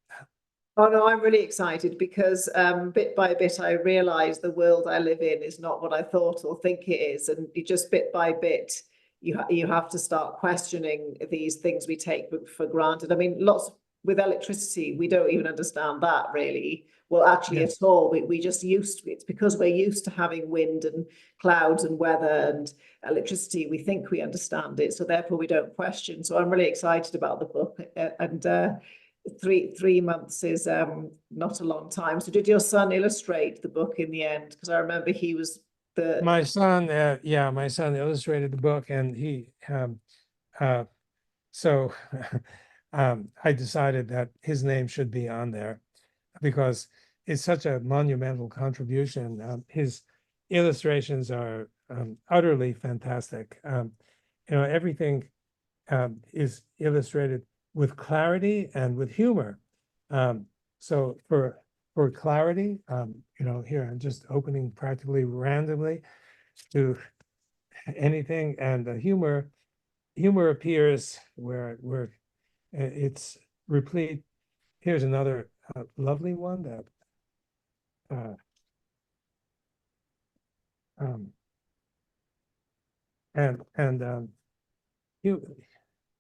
Oh no, I'm really excited because bit by bit I realize the world I live in is not what I thought or think it is, and you just bit by bit you have to start questioning these things we take for granted. I mean, lots with electricity, we don't even understand that really. Well, actually, Yes. at all. We just used to, it's because we're used to having wind and clouds and weather and electricity. We think we understand it, so therefore we don't question. So I'm really excited about the book, and 3 months is not a long time. So did your son illustrate the book in the end? Because I remember he was the My son, my son illustrated the book, and so I decided that his name should be on there because it's such a monumental contribution. His illustrations are utterly fantastic. Everything is illustrated with clarity and with humor. So for clarity, here I'm just opening practically randomly to anything, and the humor appears where it's replete. Here's another lovely one that uh, um, and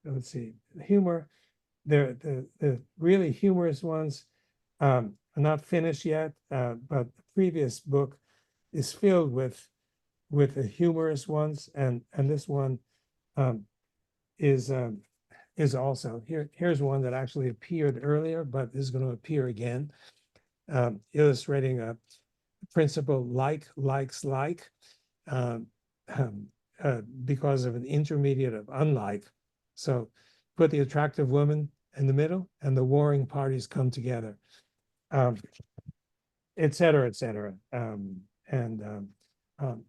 let's see, humor. The really humorous ones are not finished yet, but the previous book is filled with the humorous ones, and this one um, is also here. Here's one that actually appeared earlier, but is going to appear again, illustrating a principle likes like, um, um, because of an intermediate of unlike. So put the attractive woman in the middle, and the warring parties come together, et cetera, et cetera.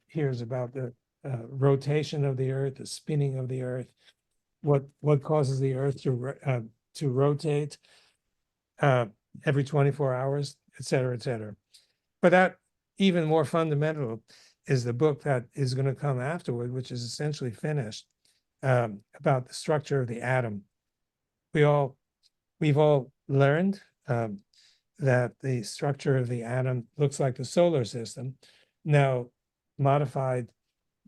Here's about the rotation of the earth, the spinning of the earth, what causes the earth to rotate every 24 hours, et cetera, et cetera. But that even more fundamental is the book that is going to come afterward, which is essentially finished, about the structure of the atom. We've all learned that the structure of the atom looks like the solar system, now modified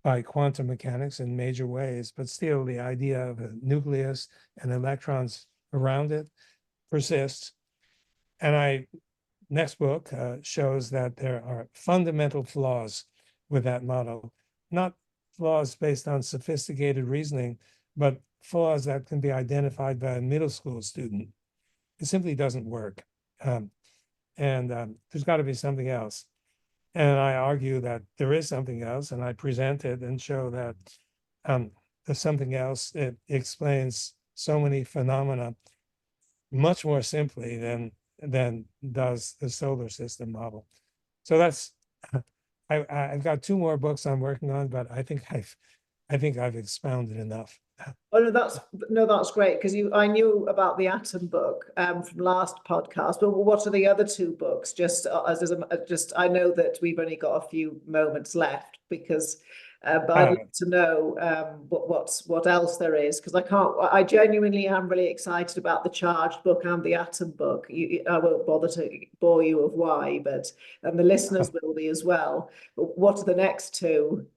by quantum mechanics in major ways, but still the idea of a nucleus and electrons around it persists. And next book shows that there are fundamental flaws with that model, not flaws based on sophisticated reasoning, but flaws that can be identified by a middle school student. It simply doesn't work. And there's got to be something else. And I argue that there is something else, and I present it and show that there's something else. It explains so many phenomena much more simply than does the solar system model. So that's I've got 2 more books I'm working on, but I think I've expounded enough. Oh no, that's great because I knew about the atom book from last podcast, but what are the other 2 books? Just just I know that we've only got a few moments left because but I'd like to know what else there is because I genuinely am really excited about the charged book and the atom book. I won't bother to bore you of why, but and the listeners will be as well. But what are the next 2?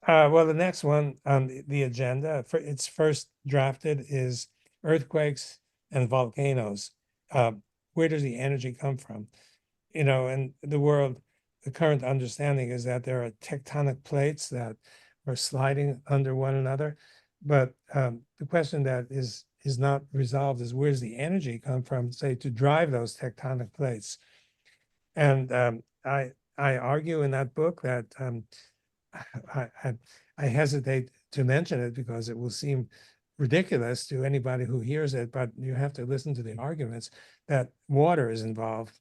Well, the next one on the agenda, for its first drafted, is earthquakes and volcanoes. Where does the energy come from? In the world, the current understanding is that there are tectonic plates that are sliding under one another. But the question that is not resolved is where does the energy come from, say, to drive those tectonic plates? And I argue in that book that I hesitate to mention it because it will seem ridiculous to anybody who hears it, but you have to listen to the arguments that water is involved,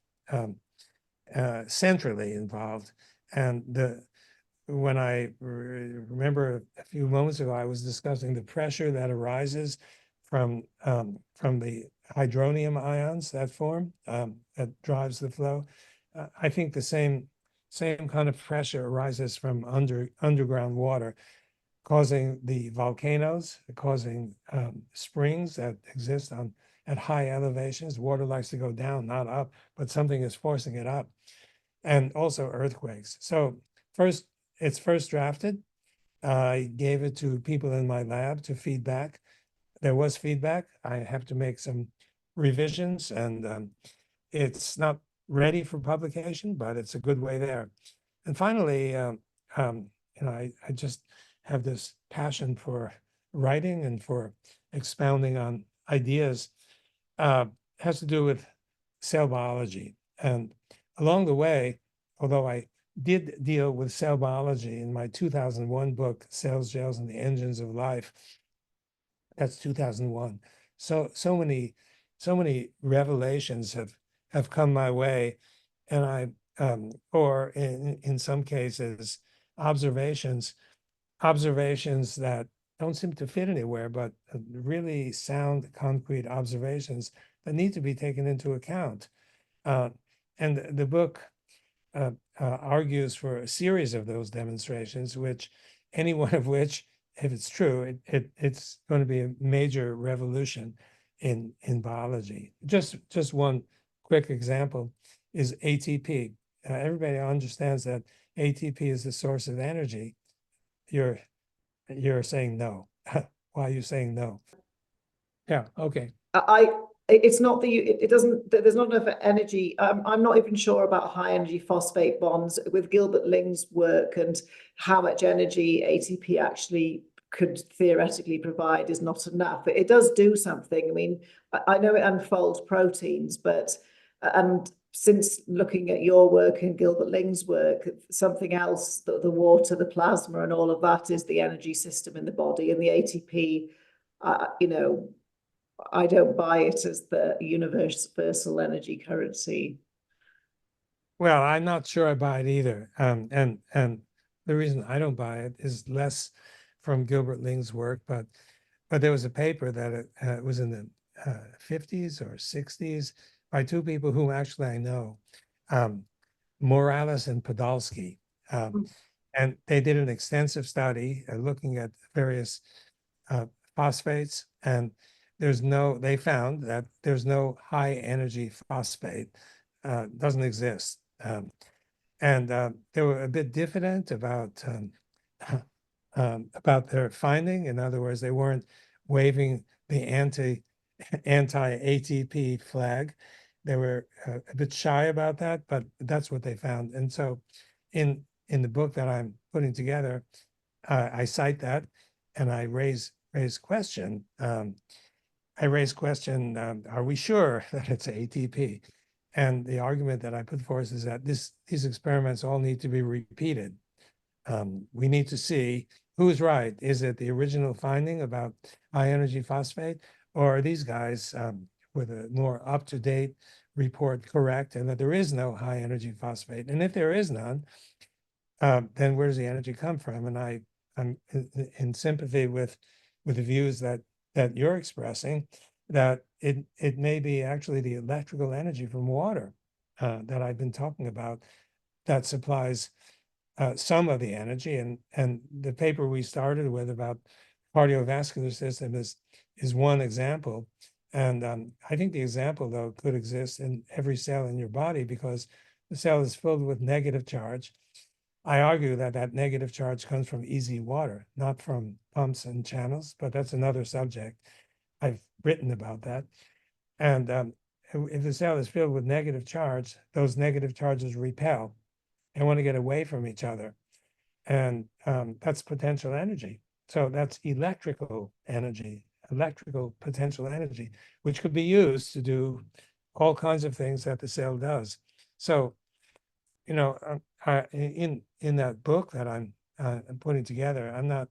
centrally involved. And when I remember a few moments ago, I was discussing the pressure that arises from the hydronium ions that form, that drives the flow. I think the same kind of pressure arises from underground water, causing the volcanoes, causing springs that exist at high elevations. Water likes to go down, not up, but something is forcing it up, and also earthquakes. So it's first drafted. I gave it to people in my lab to feedback. There was feedback. I have to make some revisions, and it's not ready for publication, but it's a good way there. And finally, I just have this passion for writing and for expounding on ideas. Has to do with cell biology. And along the way, although I did deal with cell biology in my 2001 book, Cells, Gels, and the Engines of Life, that's 2001. So many revelations have come my way, and or in some cases, observations that don't seem to fit anywhere, but really sound, concrete observations that need to be taken into account. And the book argues for a series of those demonstrations, which any one of which, if it's true, it's going to be a major revolution in biology. Just one quick example is ATP. Everybody understands that ATP is the source of energy. You're saying no. Why are you saying no? Yeah, okay. It's not that it doesn't, there's not enough energy. I'm not even sure about high energy phosphate bonds with Gilbert Ling's work, and how much energy ATP actually could theoretically provide is not enough. It does do something. I mean, I know it unfolds proteins, but, and since looking at your work and Gilbert Ling's work, something else, the water, the plasma, and all of that is the energy system in the body, and the ATP, I don't buy it as the universal energy currency. Well, I'm not sure I buy it either. And the reason I don't buy it is less from Gilbert Ling's work, but there was a paper that it was in the 50s or 60s by two people whom actually I know, Morales and Podolsky. And they did an extensive study looking at various phosphates, and they found that there's no high energy phosphate, doesn't exist. And they were a bit diffident about their finding. In other words, they weren't waving the anti-ATP flag. They were a bit shy about that, but that's what they found. And so in the book that I'm putting together, I cite that, and I raise question. Are we sure that it's ATP? And the argument that I put forth is that these experiments all need to be repeated. We need to see who's right. Is it the original finding about high energy phosphate, or are these guys with a more up-to-date report correct, and that there is no high energy phosphate? And if there is none, then where does the energy come from? And I'm in sympathy with the views that you're expressing, that it may be actually the electrical energy from water that I've been talking about that supplies some of the energy. And the paper we started with about cardiovascular system is one example. And I think the example, though, could exist in every cell in your body, because the cell is filled with negative charge. I argue that negative charge comes from easy water, not from pumps and channels, but that's another subject. I've written about that. And if the cell is filled with negative charge, those negative charges repel and want to get away from each other. And that's potential energy. So that's electrical energy, electrical potential energy, which could be used to do all kinds of things that the cell does. So, in that book that I'm and putting together. I'm not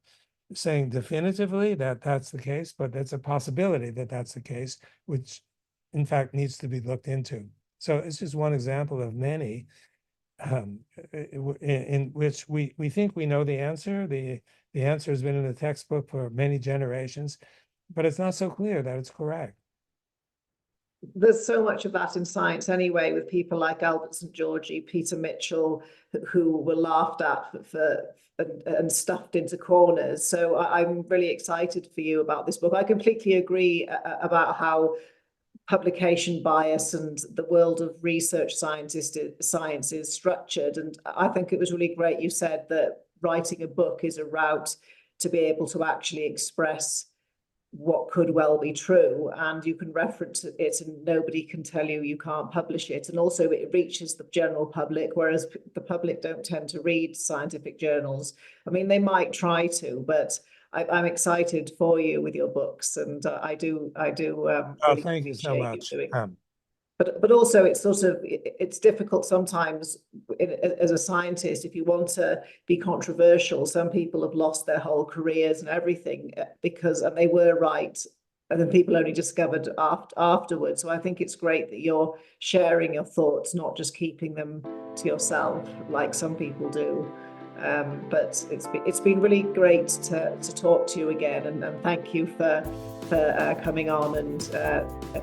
saying definitively that that's the case, but it's a possibility that that's the case, which in fact needs to be looked into. So it's just one example of many in which we think we know the answer. The answer has been in the textbook for many generations, but it's not so clear that it's correct. There's so much of that in science anyway, with people like Albert St. George, Peter Mitchell, who were laughed at and stuffed into corners. So I'm really excited for you about this book. I completely agree about how publication bias and the world of research science is structured. And I think it was really great you said that writing a book is a route to be able to actually express what could well be true, and you can reference it and nobody can tell you you can't publish it. And also it reaches the general public, whereas the public don't tend to read scientific journals. I mean, they might try to, but I'm excited for you with your books, and I do really thank you so much. But also it's difficult sometimes as a scientist, if you want to be controversial. Some people have lost their whole careers and everything and they were right, and then people only discovered afterwards. So I think it's great that you're sharing your thoughts, not just keeping them to yourself like some people do. But it's been really great to talk to you again, and thank you for coming on and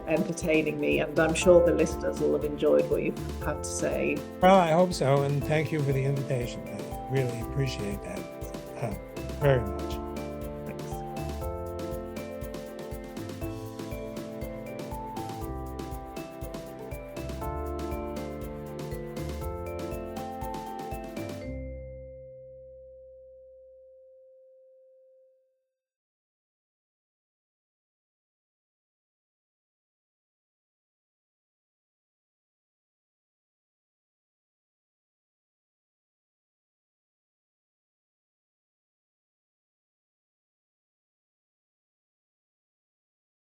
entertaining me. And I'm sure the listeners will have enjoyed what you've had to say. Well, I hope so, and thank you for the invitation. I really appreciate that very much.